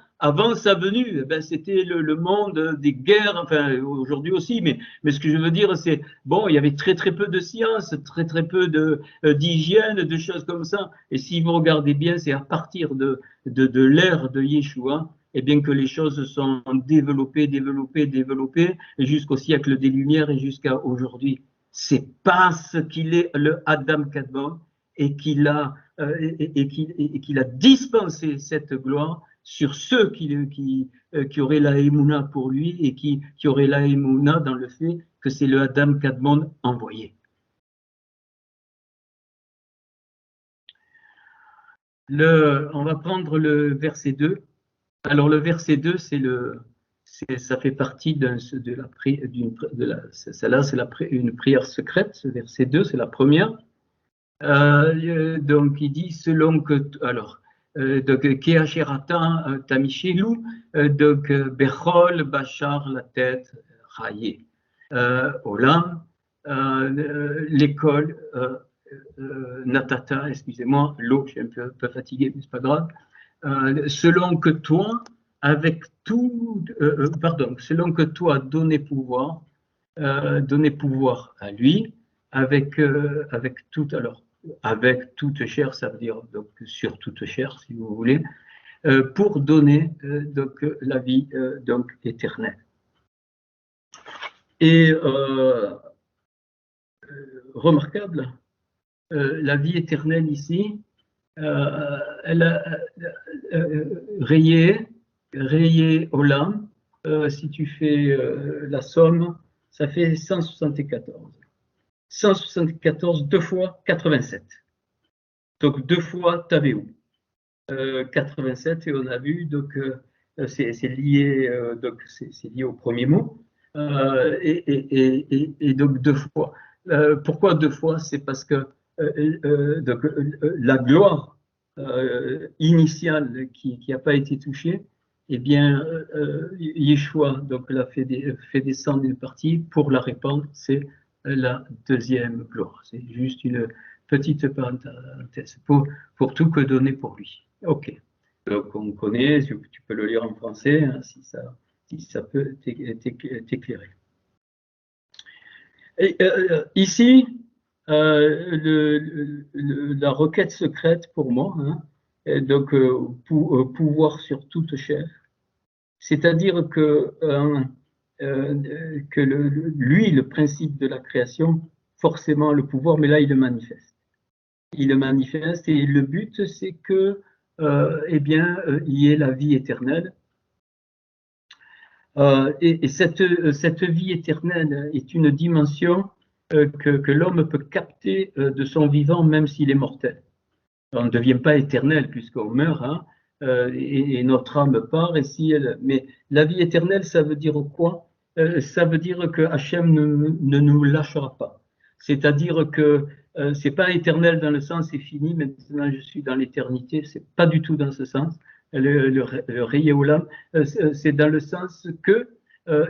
sa venue, c'était le monde des guerres, enfin aujourd'hui aussi, mais ce que je veux dire, c'est, bon, il y avait très peu de science, très peu d'hygiène, de choses comme ça, et si vous regardez bien, c'est à partir de l'ère de Yeshua, et bien que les choses sont développées jusqu'au siècle des Lumières et jusqu'à aujourd'hui. C'est parce qu'il est le Adam Kadmon et qu'il a dispensé cette gloire sur ceux qui auraient la émouna pour lui et qui auraient la émouna dans le fait que c'est le Adam Kadmon envoyé. On va prendre le verset 2. Alors le verset 2, ça fait partie celle-là, c'est une prière secrète. Ce verset 2, c'est la première. Donc il dit selon que, alors, donc Kehacherata Tamishelu, donc Bechol Bachar la tête Raye, Olam, l'école. Natata, excusez-moi, l'eau, je suis un peu fatigué, mais c'est pas grave. Selon que toi, selon que toi donné pouvoir à lui, avec toute chair, ça veut dire donc sur toute chair, si vous voulez, pour donner donc la vie donc éternelle. Et remarquable. La vie éternelle ici, elle a rayé Olam, si tu fais la somme, ça fait 174. 174, 2 fois 87. Donc 2 fois Tavéou. 87, et on a vu, donc c'est lié, c'est lié au premier mot. Et donc 2 fois. Pourquoi 2 fois? C'est parce que donc, la gloire initiale qui n'a pas été touchée, eh bien, Yeshua donc, l'a fait descendre une partie pour la répandre, c'est la deuxième gloire. C'est juste une petite parenthèse pour tout que donner pour lui. Ok. Donc, on connaît, tu peux le lire en français hein, si ça peut t'éclairer. Et, ici, la requête secrète pour moi, hein, donc pouvoir sur toute chair, c'est-à-dire que lui, le principe de la création, forcément le pouvoir, mais là il le manifeste. Il le manifeste et le but c'est que eh bien, il y ait la vie éternelle. Et cette vie éternelle est une dimension que l'homme peut capter de son vivant, même s'il est mortel. On ne devient pas éternel puisqu'on meurt, hein, et notre âme part. Mais la vie éternelle, ça veut dire quoi? Ça veut dire que Hachem ne nous lâchera pas. C'est-à-dire que c'est pas éternel dans le sens c'est fini, maintenant je suis dans l'éternité. C'est pas du tout dans ce sens. Le Rayé Olam, c'est dans le sens que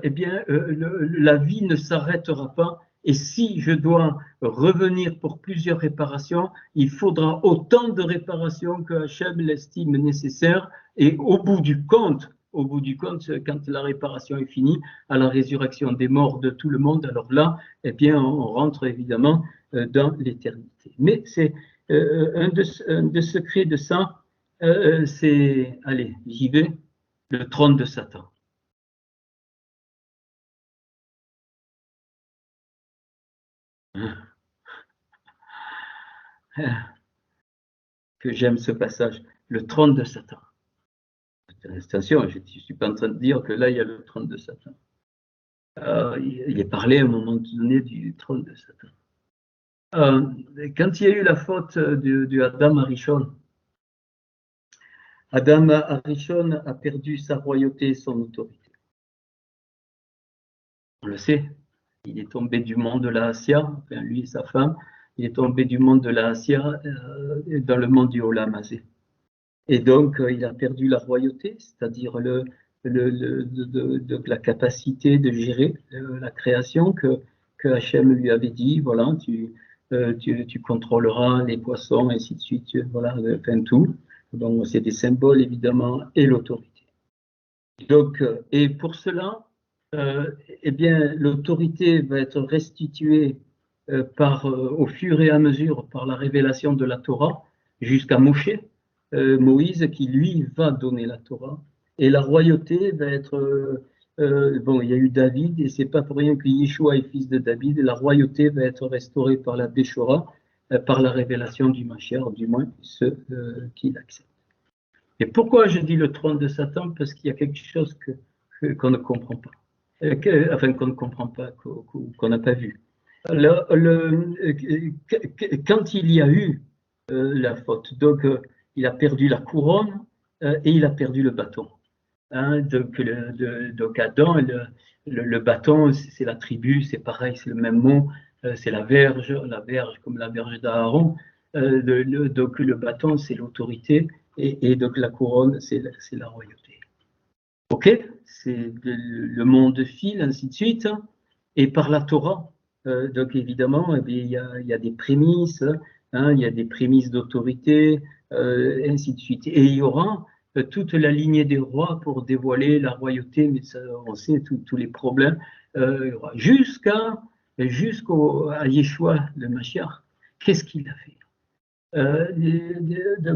eh bien, la vie ne s'arrêtera pas Et si je dois revenir pour plusieurs réparations, il faudra autant de réparations que Hachem l'estime nécessaire. Et au bout du compte, quand la réparation est finie, à la résurrection des morts de tout le monde, alors là, eh bien, on rentre évidemment dans l'éternité. Mais c'est un des secrets de ça, c'est, allez, j'y vais, le trône de Satan. Que j'aime ce passage, le trône de Satan. Attention, je ne suis pas en train de dire que là, il y a le trône de Satan. Il est parlé à un moment donné du trône de Satan. Quand il y a eu la faute du Adam Arishon, Adam Arishon a perdu sa royauté et son autorité. On le sait, il est tombé du monde de la Assia, enfin lui et sa femme, il est tombé du monde de la Assia dans le monde du Olam Hazé. Et donc, il a perdu la royauté, c'est-à-dire la capacité de gérer la création que Hachem lui avait dit, voilà, tu contrôleras les poissons, et ainsi de suite, voilà, enfin tout. Donc, c'est des symboles, évidemment, et l'autorité. Donc, et pour cela, eh bien, l'autorité va être restituée au fur et à mesure par la révélation de la Torah jusqu'à Moshe, Moïse qui lui va donner la Torah. Et la royauté va être, bon, il y a eu David et c'est pas pour rien que Yeshua est fils de David. Et la royauté va être restaurée par la Béchora, par la révélation du Mashiach, du moins ceux qui l'acceptent. Et pourquoi je dis le trône de Satan? Parce qu'il y a quelque chose qu'on ne comprend pas, enfin qu'on ne comprend pas, qu'on n'a pas vu. Quand il y a eu la faute, donc il a perdu la couronne et il a perdu le bâton. Hein, donc Adam, le bâton, c'est la tribu, c'est pareil, c'est le même mot, c'est la verge comme la verge d'Aaron. Donc le bâton, c'est l'autorité et donc la couronne, c'est la royauté. Ok, c'est le monde file, ainsi de suite, et par la Torah. Donc évidemment, eh bien, il y a des prémices, hein, il y a des prémices d'autorité, ainsi de suite. Et il y aura toute la lignée des rois pour dévoiler la royauté, mais ça, on sait tous les problèmes, jusqu'à Yeshua, le Mashiach. Qu'est-ce qu'il a fait?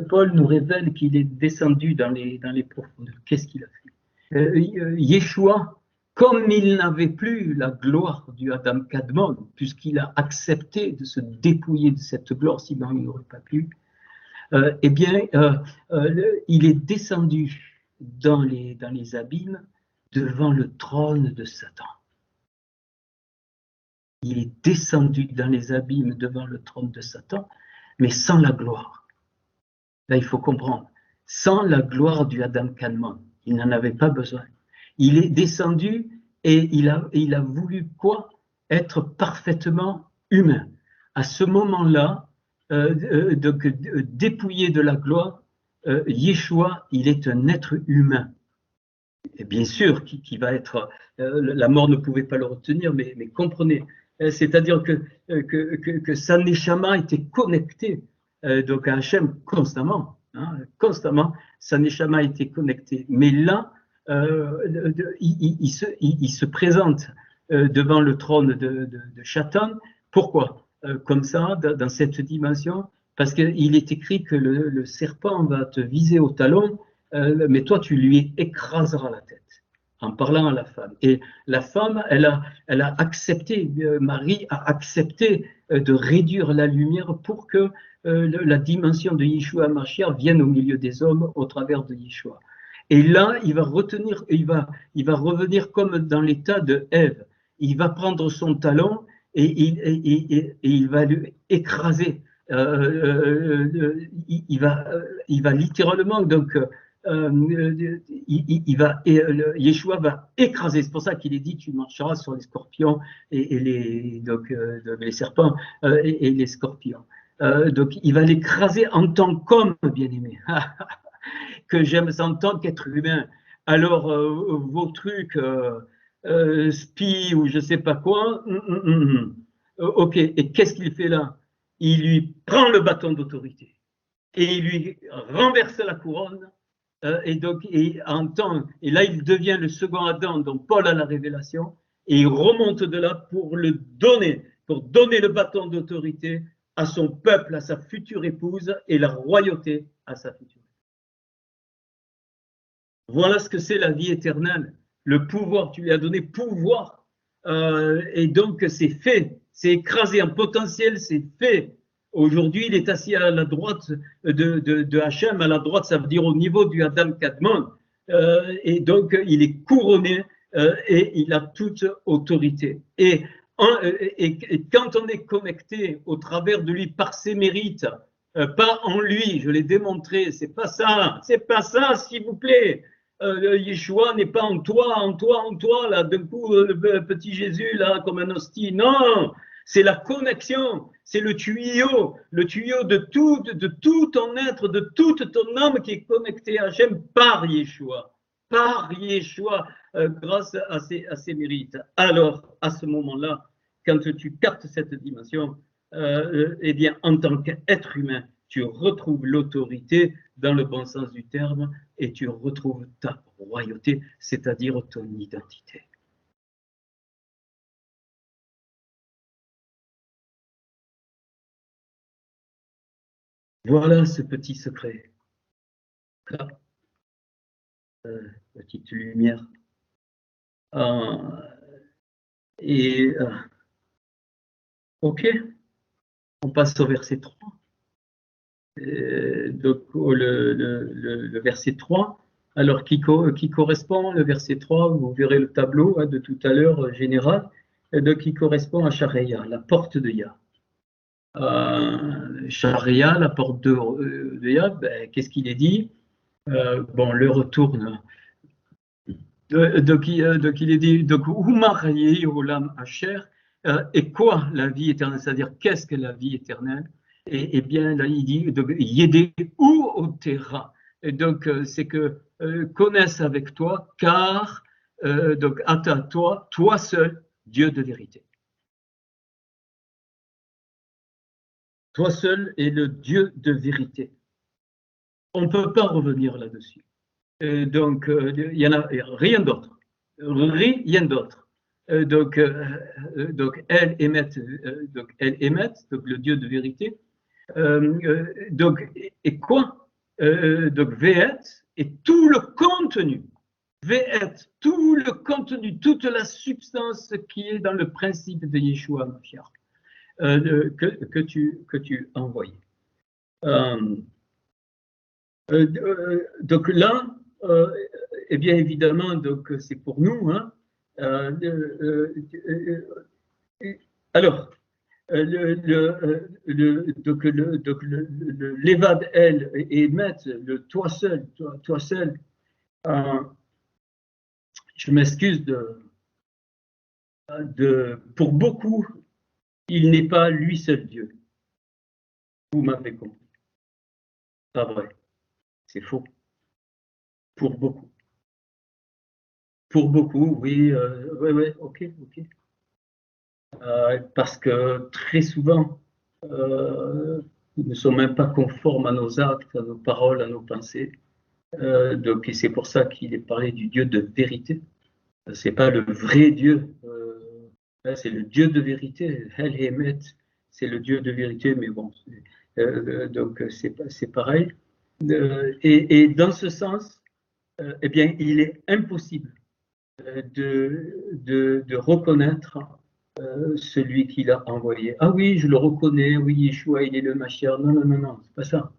Paul nous révèle qu'il est descendu dans les profondeurs. Qu'est-ce qu'il a fait? Yeshua, comme il n'avait plus la gloire du Adam Kadmon, puisqu'il a accepté de se dépouiller de cette gloire, sinon il n'aurait pas pu, eh bien, il est descendu dans les abîmes devant le trône de Satan. Il est descendu dans les abîmes devant le trône de Satan, mais sans la gloire. Là, il faut comprendre, sans la gloire du Adam Kadmon, il n'en avait pas besoin. Il est descendu et il a voulu quoi? Être parfaitement humain. À ce moment-là, dépouillé de la gloire, Yeshua, il est un être humain. Et bien sûr, qui va être, la mort ne pouvait pas le retenir, mais comprenez, c'est-à-dire que sa neshama était connectée donc à Hachem constamment, hein, constamment, sa neshama était connectée. Mais là, il se présente devant le trône de Satan. Pourquoi? Comme ça, dans cette dimension, parce qu'il est écrit que le serpent va te viser au talon, mais toi, tu lui écraseras la tête, en parlant à la femme. Et la femme, elle a accepté, Marie a accepté de réduire la lumière pour que la dimension de Yeshua Mashiach vienne au milieu des hommes au travers de Yeshua. Et là, il va revenir comme dans l'état de Ève. Il va prendre son talon et il va lui écraser. Il va littéralement, donc, Yeshua va écraser. C'est pour ça qu'il est dit, tu marcheras sur les scorpions et les serpents et les scorpions. Donc, il va l'écraser en tant qu'homme, bien-aimé. Que j'aime en tant qu'être humain. Alors, vos trucs, spi ou je sais pas quoi, ok, et qu'est-ce qu'il fait là? Il lui prend le bâton d'autorité et il lui renverse la couronne. Et donc, et là, il devient le second Adam, dont Paul a la révélation, et il remonte de là pour donner le bâton d'autorité à son peuple, à sa future épouse, et la royauté à sa future. Voilà ce que c'est la vie éternelle. Le pouvoir, tu lui as donné pouvoir. Et donc, c'est fait. C'est écrasé en potentiel, c'est fait. Aujourd'hui, il est assis à la droite de Hachem. À la droite, ça veut dire au niveau du Adam Kadmon. Et donc, il est couronné et il a toute autorité. Et quand on est connecté au travers de lui par ses mérites, pas en lui, je l'ai démontré, c'est pas ça, s'il vous plaît. Yeshua n'est pas en toi, là, d'un coup, le petit Jésus, là, comme un hostie. Non, c'est la connexion, c'est le tuyau de tout ton être, de toute ton âme qui est connecté à Hachem par Yeshua, grâce à ses mérites. Alors, à ce moment-là, quand tu captes cette dimension, eh bien, en tant qu'être humain, tu retrouves l'autorité dans le bon sens du terme et tu retrouves ta royauté, c'est-à-dire ton identité. Voilà ce petit secret. Là, petite lumière. Et ok, on passe au verset 3. Donc le verset 3, alors qui correspond, le verset 3, vous verrez le tableau de tout à l'heure général, qui correspond à Sharia, la porte de Yah. Sharia, la porte de Yah, ben, qu'est-ce qu'il est dit? Bon, le retourne. Donc il est dit, donc, marié au lam Asher, et quoi la vie éternelle? C'est-à-dire, qu'est-ce que la vie éternelle? Et bien, là, il dit, Yédé ou au terrain. Et donc, c'est que connaissent avec toi, car, donc, Ata, toi seul, Dieu de vérité. Toi seul est le Dieu de vérité. On ne peut pas revenir là-dessus. Donc, il n'y en a rien d'autre. Rien d'autre. Donc, elle émet, donc le Dieu de vérité. Donc, et quoi? Donc, Ve'et, et tout le contenu, Ve'et, tout le contenu, toute la substance qui est dans le principe de Yeshua Mashiach, que tu envoyais. Donc là, eh bien évidemment, donc c'est pour nous. Hein, alors, l'évade, elle, et mettre le toi seul, toi seul. Je m'excuse pour beaucoup, il n'est pas lui seul Dieu. Vous m'avez compris. Pas vrai. C'est faux. Pour beaucoup. Pour beaucoup, oui, ouais, ok. Parce que très souvent, nous ne sommes même pas conformes à nos actes, à nos paroles, à nos pensées. Donc, c'est pour ça qu'il est parlé du Dieu de vérité. C'est pas le vrai Dieu. C'est le Dieu de vérité. El Hemet, c'est le Dieu de vérité, mais bon. Donc, c'est pareil. Et dans ce sens, eh bien, il est impossible de reconnaître celui qu'il a envoyé. Ah oui, je le reconnais, oui, Yeshua, il est le Mashiach. Non, c'est pas ça.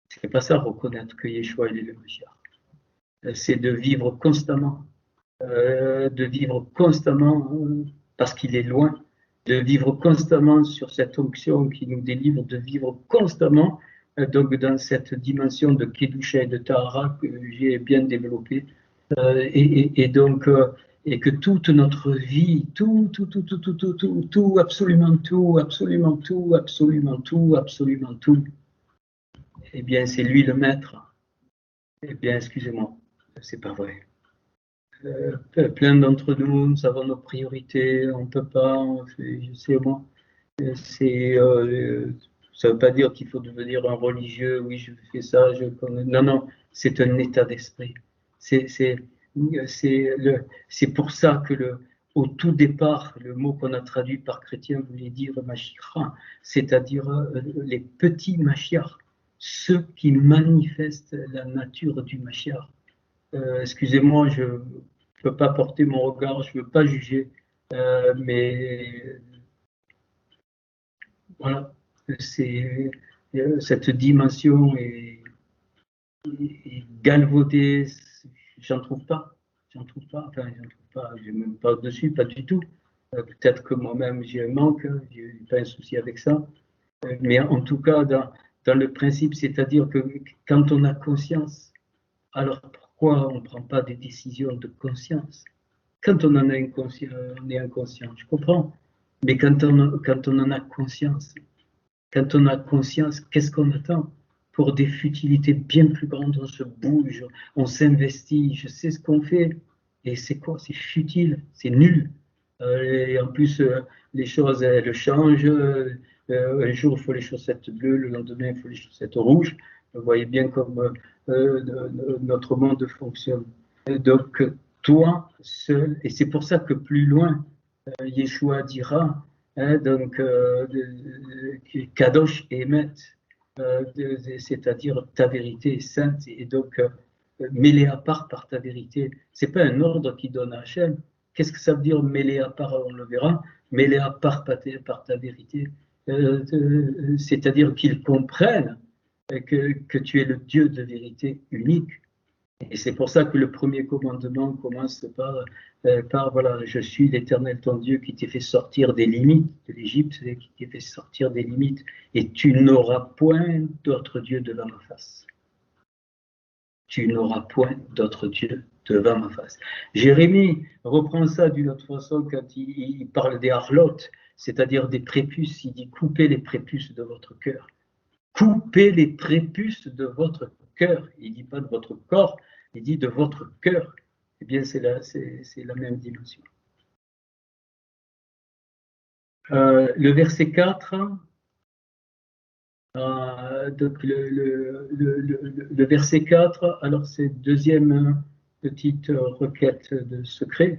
C'est pas ça, reconnaître que Yeshua, il est le Mashiach. C'est de vivre constamment, parce qu'il est loin, de vivre constamment sur cette onction qui nous délivre, de vivre constamment donc dans cette dimension de Kedusha et de Tahara que j'ai bien développée. Et donc, et que toute notre vie, tout, absolument tout, eh bien, c'est lui le maître. Eh bien, excusez-moi, c'est pas vrai. Plein d'entre nous avons nos priorités, on ne peut pas, je sais moi. Ça ne veut pas dire qu'il faut devenir un religieux, oui, je fais ça, je connais. Non, non, c'est un état d'esprit. C'est pour ça que au tout départ, le mot qu'on a traduit par chrétien voulait dire Mashiach, c'est-à-dire les petits Mashiach, ceux qui manifestent la nature du Mashiach. Excusez-moi, je ne peux pas porter mon regard, je ne veux pas juger, mais voilà, cette dimension est galvaudée, j'en trouve pas, enfin, j'en trouve pas, je ne me pas dessus, pas du tout. Peut-être que moi-même j'ai un manque, j'ai pas un souci avec ça, mais en tout cas, dans le principe, c'est-à-dire que quand on a conscience, alors pourquoi on ne prend pas des décisions de conscience? Quand on en a inconscient, on est inconscient, je comprends, mais quand on en a conscience, quand on a conscience, qu'est-ce qu'on attend? Pour des futilités bien plus grandes, on se bouge, on s'investit, je sais ce qu'on fait. Et c'est quoi? C'est futile, c'est nul. Et en plus, les choses, elles changent. Un jour, il faut les chaussettes bleues, le lendemain, il faut les chaussettes rouges. Vous voyez bien comme notre monde fonctionne. Donc, toi seul, et c'est pour ça que plus loin, Yeshua dira, hein, donc Kadosh Emet, c'est-à-dire ta vérité est sainte, et donc mêlée à part par ta vérité. C'est pas un ordre qui donne à Hachem. Qu'est-ce que ça veut dire mêlée à part? On le verra. Mêlée à part par ta vérité. C'est-à-dire qu'ils comprennent que tu es le Dieu de vérité unique. Et c'est pour ça que le premier commandement commence par voilà, je suis l'Éternel ton Dieu qui t'ai fait sortir des limites de l'Égypte, qui t'ai fait sortir des limites, et tu n'auras point d'autre Dieu devant ma face. Tu n'auras point d'autre Dieu devant ma face. Jérémie reprend ça d'une autre façon quand il parle des harlotes, c'est-à-dire des prépuces. Il dit coupez les prépuces de votre cœur. Coupez les prépuces de votre cœur. Il ne dit pas de votre corps, il dit de votre cœur. Eh bien, c'est la même dimension. Le verset 4, donc le verset 4, alors c'est deuxième petite requête de secret.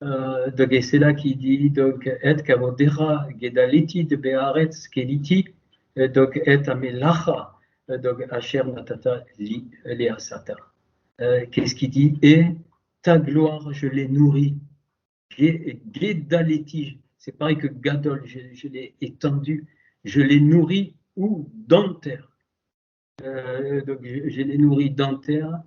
Donc, et c'est là qu'il dit donc et kavodera gedaliti de bearetz keliti donc et amelacha donc asher natata li leasata. Qu'est-ce qu'il dit? Et ta gloire je l'ai nourrie. Gedaliti, c'est pareil que gadol, je l'ai étendu, je l'ai nourri où? Dans terre. Donc je l'ai nourri dans terre.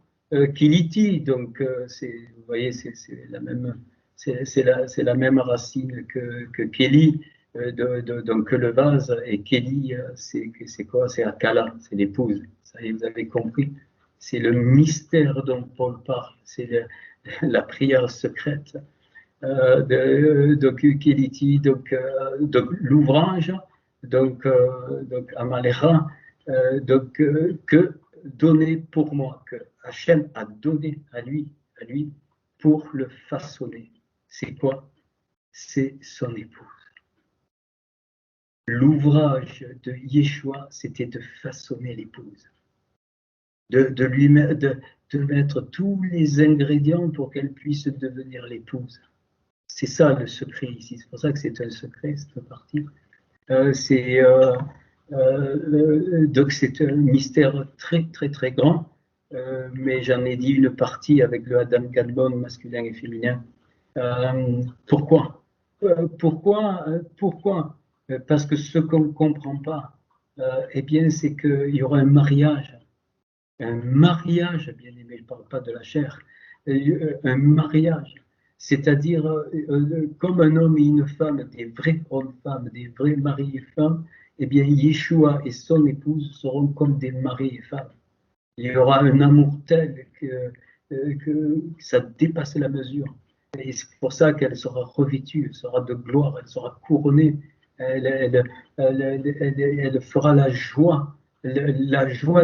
Kiliti, donc vous voyez, c'est la même. C'est la même racine que Kelly, donc que le vase, et Kelly, c'est quoi? C'est Akala, c'est l'épouse. Ça y est, vous avez compris. C'est le mystère dont Paul parle, c'est la prière secrète. Donc Keliti, donc l'ouvrage, donc Amalecha, donc que donné pour moi, que Hachem a donné à lui pour le façonner. C'est quoi? C'est son épouse. L'ouvrage de Yeshua, c'était de façonner l'épouse, de lui de mettre tous les ingrédients pour qu'elle puisse devenir l'épouse. C'est ça le secret ici. C'est pour ça que c'est un secret, cette partie. Donc c'est un mystère très très très grand, mais j'en ai dit une partie avec le Adam Kadmon masculin et féminin. Pourquoi? Pourquoi? Parce que ce qu'on ne comprend pas, eh bien, c'est qu'il y aura un mariage, bien aimé, je ne parle pas de la chair, un mariage, c'est-à-dire comme un homme et une femme, des vrais hommes-femmes, des vrais maris et femmes, eh bien, Yeshua et son épouse seront comme des maris et femmes. Il y aura un amour tel que ça dépasse la mesure. Et c'est pour ça qu'elle sera revêtue, elle sera de gloire, elle sera couronnée, elle fera la joie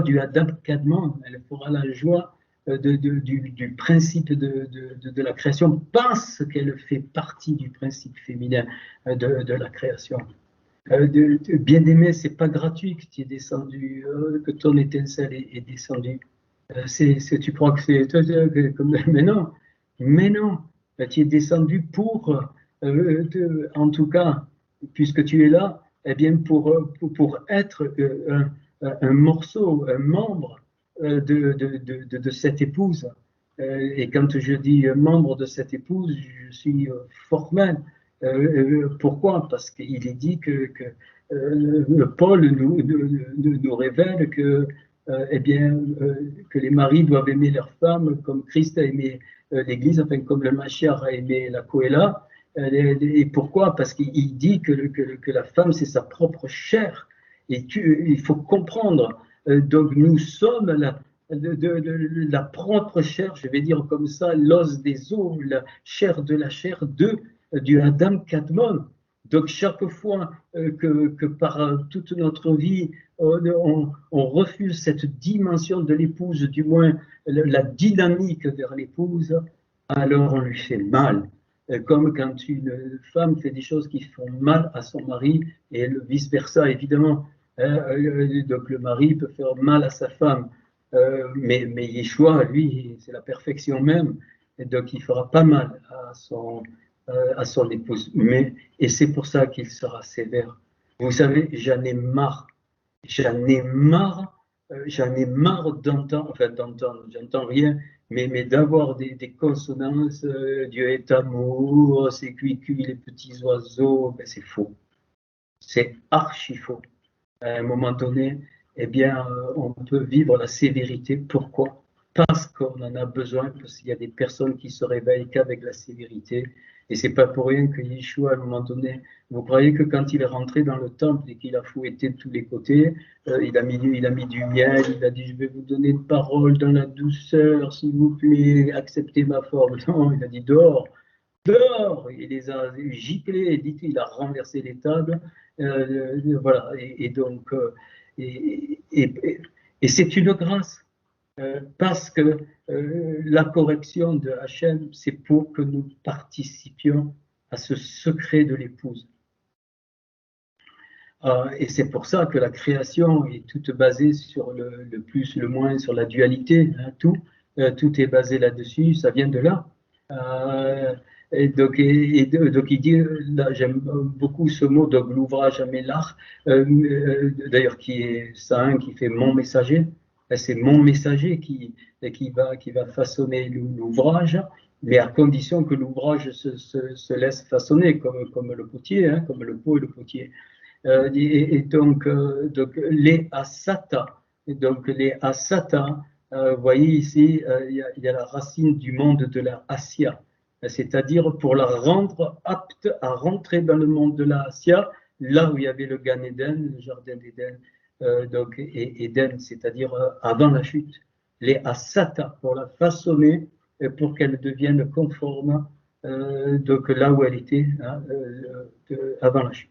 du Adam Kadmon, elle fera la joie du principe de la création, parce qu'elle fait partie du principe féminin de la création. Bien-aimé, c'est pas gratuit que tu es descendu, que ton étincelle est descendue. Tu crois que c'est mais non, tu es descendu pour, en tout cas, puisque tu es là, eh bien pour être un morceau, un membre de cette épouse. Et quand je dis membre de cette épouse, je suis formel. Pourquoi? Parce qu'il est dit que Paul nous révèle que, eh bien, que les maris doivent aimer leurs femmes comme Christ a aimé l'Église, enfin comme le Mashiach a aimé la Kohéla. Et pourquoi? Parce qu'il dit que la femme, c'est sa propre chair. Et il faut comprendre. Donc nous sommes la propre chair, je vais dire comme ça, l'os des os, la chair de la chair du Adam Kadmon. Donc chaque fois que par toute notre vie, on refuse cette dimension de l'épouse, du moins la dynamique vers l'épouse, alors on lui fait mal. Comme quand une femme fait des choses qui font mal à son mari et vice-versa, évidemment. Donc le mari peut faire mal à sa femme, mais Yeshua, lui, c'est la perfection même, et donc il fera pas mal à son épouse. Et c'est pour ça qu'il sera sévère. Vous savez, j'en ai marre, d'entendre, enfin d'entendre, j'entends rien, mais d'avoir des consonances, Dieu est amour, c'est cuit, les petits oiseaux, ben c'est faux. C'est archi faux. À un moment donné, eh bien, on peut vivre la sévérité. Pourquoi? Parce qu'on en a besoin, parce qu'il y a des personnes qui se réveillent qu'avec la sévérité. Et c'est pas pour rien que Yeshua, à un moment donné, vous croyez que quand il est rentré dans le temple et qu'il a fouetté de tous les côtés, il a mis du miel, il a dit, je vais vous donner une parole dans la douceur, s'il vous plaît, acceptez ma forme. Non, il a dit, dehors, dehors, il les a giclés, il a renversé les tables, voilà, et donc, et c'est une grâce, parce que la correction de Hachem, c'est pour que nous participions à ce secret de l'épouse. Et c'est pour ça que la création est toute basée sur le plus, le moins, sur la dualité, hein, tout est basé là-dessus, ça vient de là. Donc il dit, j'aime beaucoup ce mot, donc l'ouvrage à Mélach, d'ailleurs qui est saint, qui fait mon messager, c'est mon messager qui va façonner l'ouvrage, mais à condition que l'ouvrage se laisse façonner comme le potier, hein, comme le pot et le potier. Et donc les asata, donc les asata, vous voyez ici, il y a la racine du monde de la Asya, c'est-à-dire pour la rendre apte à rentrer dans le monde de la Asya, là où il y avait le Gan Eden, le jardin d'Éden, donc et Éden, c'est-à-dire avant la chute. Les asata, pour la façonner, pour qu'elle devienne conforme, donc là où elle était, hein, avant la chute.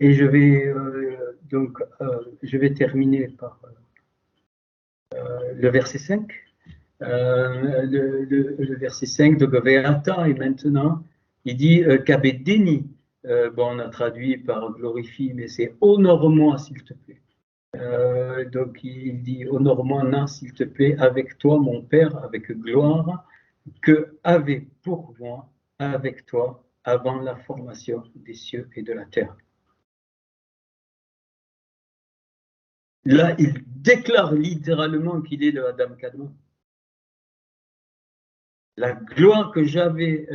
Et je vais terminer par le verset 5. Le verset 5 de Goveata, et maintenant, il dit Kabedeni. Bon, on a traduit par glorifie, mais c'est honore-moi, s'il te plaît. Donc, il dit honore-moi, s'il te plaît, avec toi, mon Père, avec gloire, que avait pour moi, avec toi, avant la formation des cieux et de la terre. Là, il déclare littéralement qu'il est le Adam Kadmon. La gloire que j'avais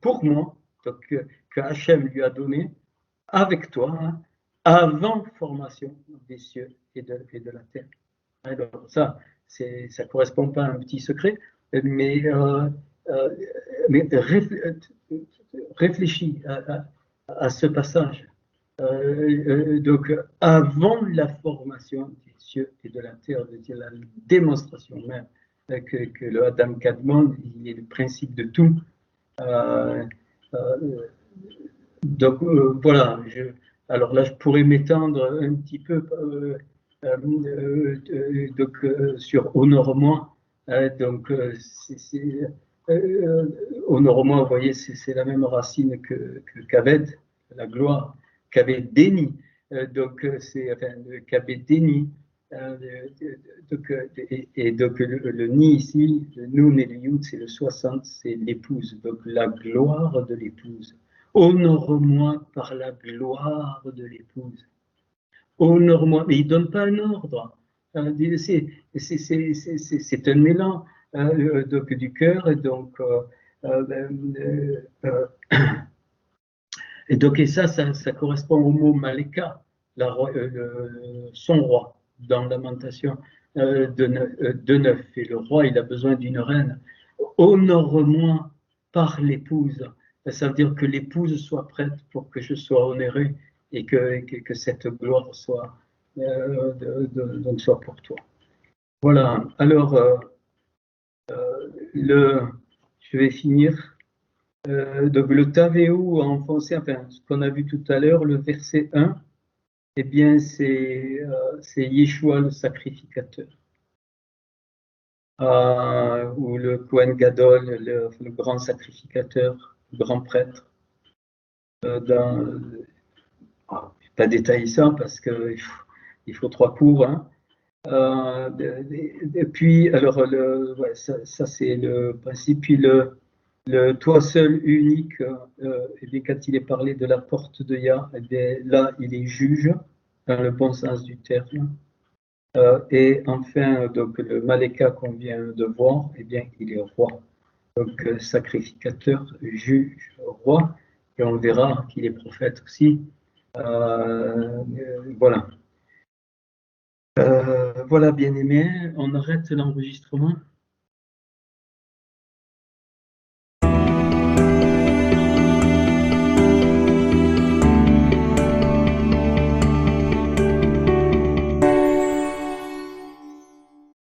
pour moi, donc, que Hachem lui a donné, avec toi, hein, avant formation des cieux et de la terre. Alors ça ne correspond pas à un petit secret, mais réfléchis à ce passage. Donc, avant la formation des cieux et de la terre, la démonstration même que le Adam Kadmon, il est le principe de tout. Donc, voilà. Alors là, je pourrais m'étendre un petit peu sur honore-moi. Donc, honore-moi, vous voyez, c'est la même racine que Kaved, la gloire. Kabedeni, donc c'est enfin, Kabedeni, et donc le ni ici, le nun et le yud, c'est le 60, c'est l'épouse, donc la gloire de l'épouse. Honore-moi par la gloire de l'épouse. Honore-moi, mais il ne donne pas un ordre. C'est un élan donc, du cœur, et donc, et donc, et ça correspond au mot Maleka, son roi, dans Lamentation 2.9. Et le roi, il a besoin d'une reine. Honore-moi par l'épouse. Ça veut dire que l'épouse soit prête pour que je sois honoré et que cette gloire soit, donc soit pour toi. Voilà. Alors, je vais finir. Donc le Taveu en français, enfin ce qu'on a vu tout à l'heure, le verset 1, eh bien c'est Yeshua le sacrificateur, ou le Kohen Gadol, le grand sacrificateur, le grand prêtre. Je ne vais pas détailler ça parce qu'il faut 3 cours. Hein. Et puis, alors, ouais, ça c'est le principe. Puis le toi seul, unique, et bien, quand il est parlé de la porte de Yah, et bien, là, il est juge, dans le bon sens du terme. Et enfin, donc, le Maléka qu'on vient de voir, et bien, il est roi. Donc, sacrificateur, juge, roi, et on verra qu'il est prophète aussi. Voilà. Voilà, bien aimé, on arrête l'enregistrement.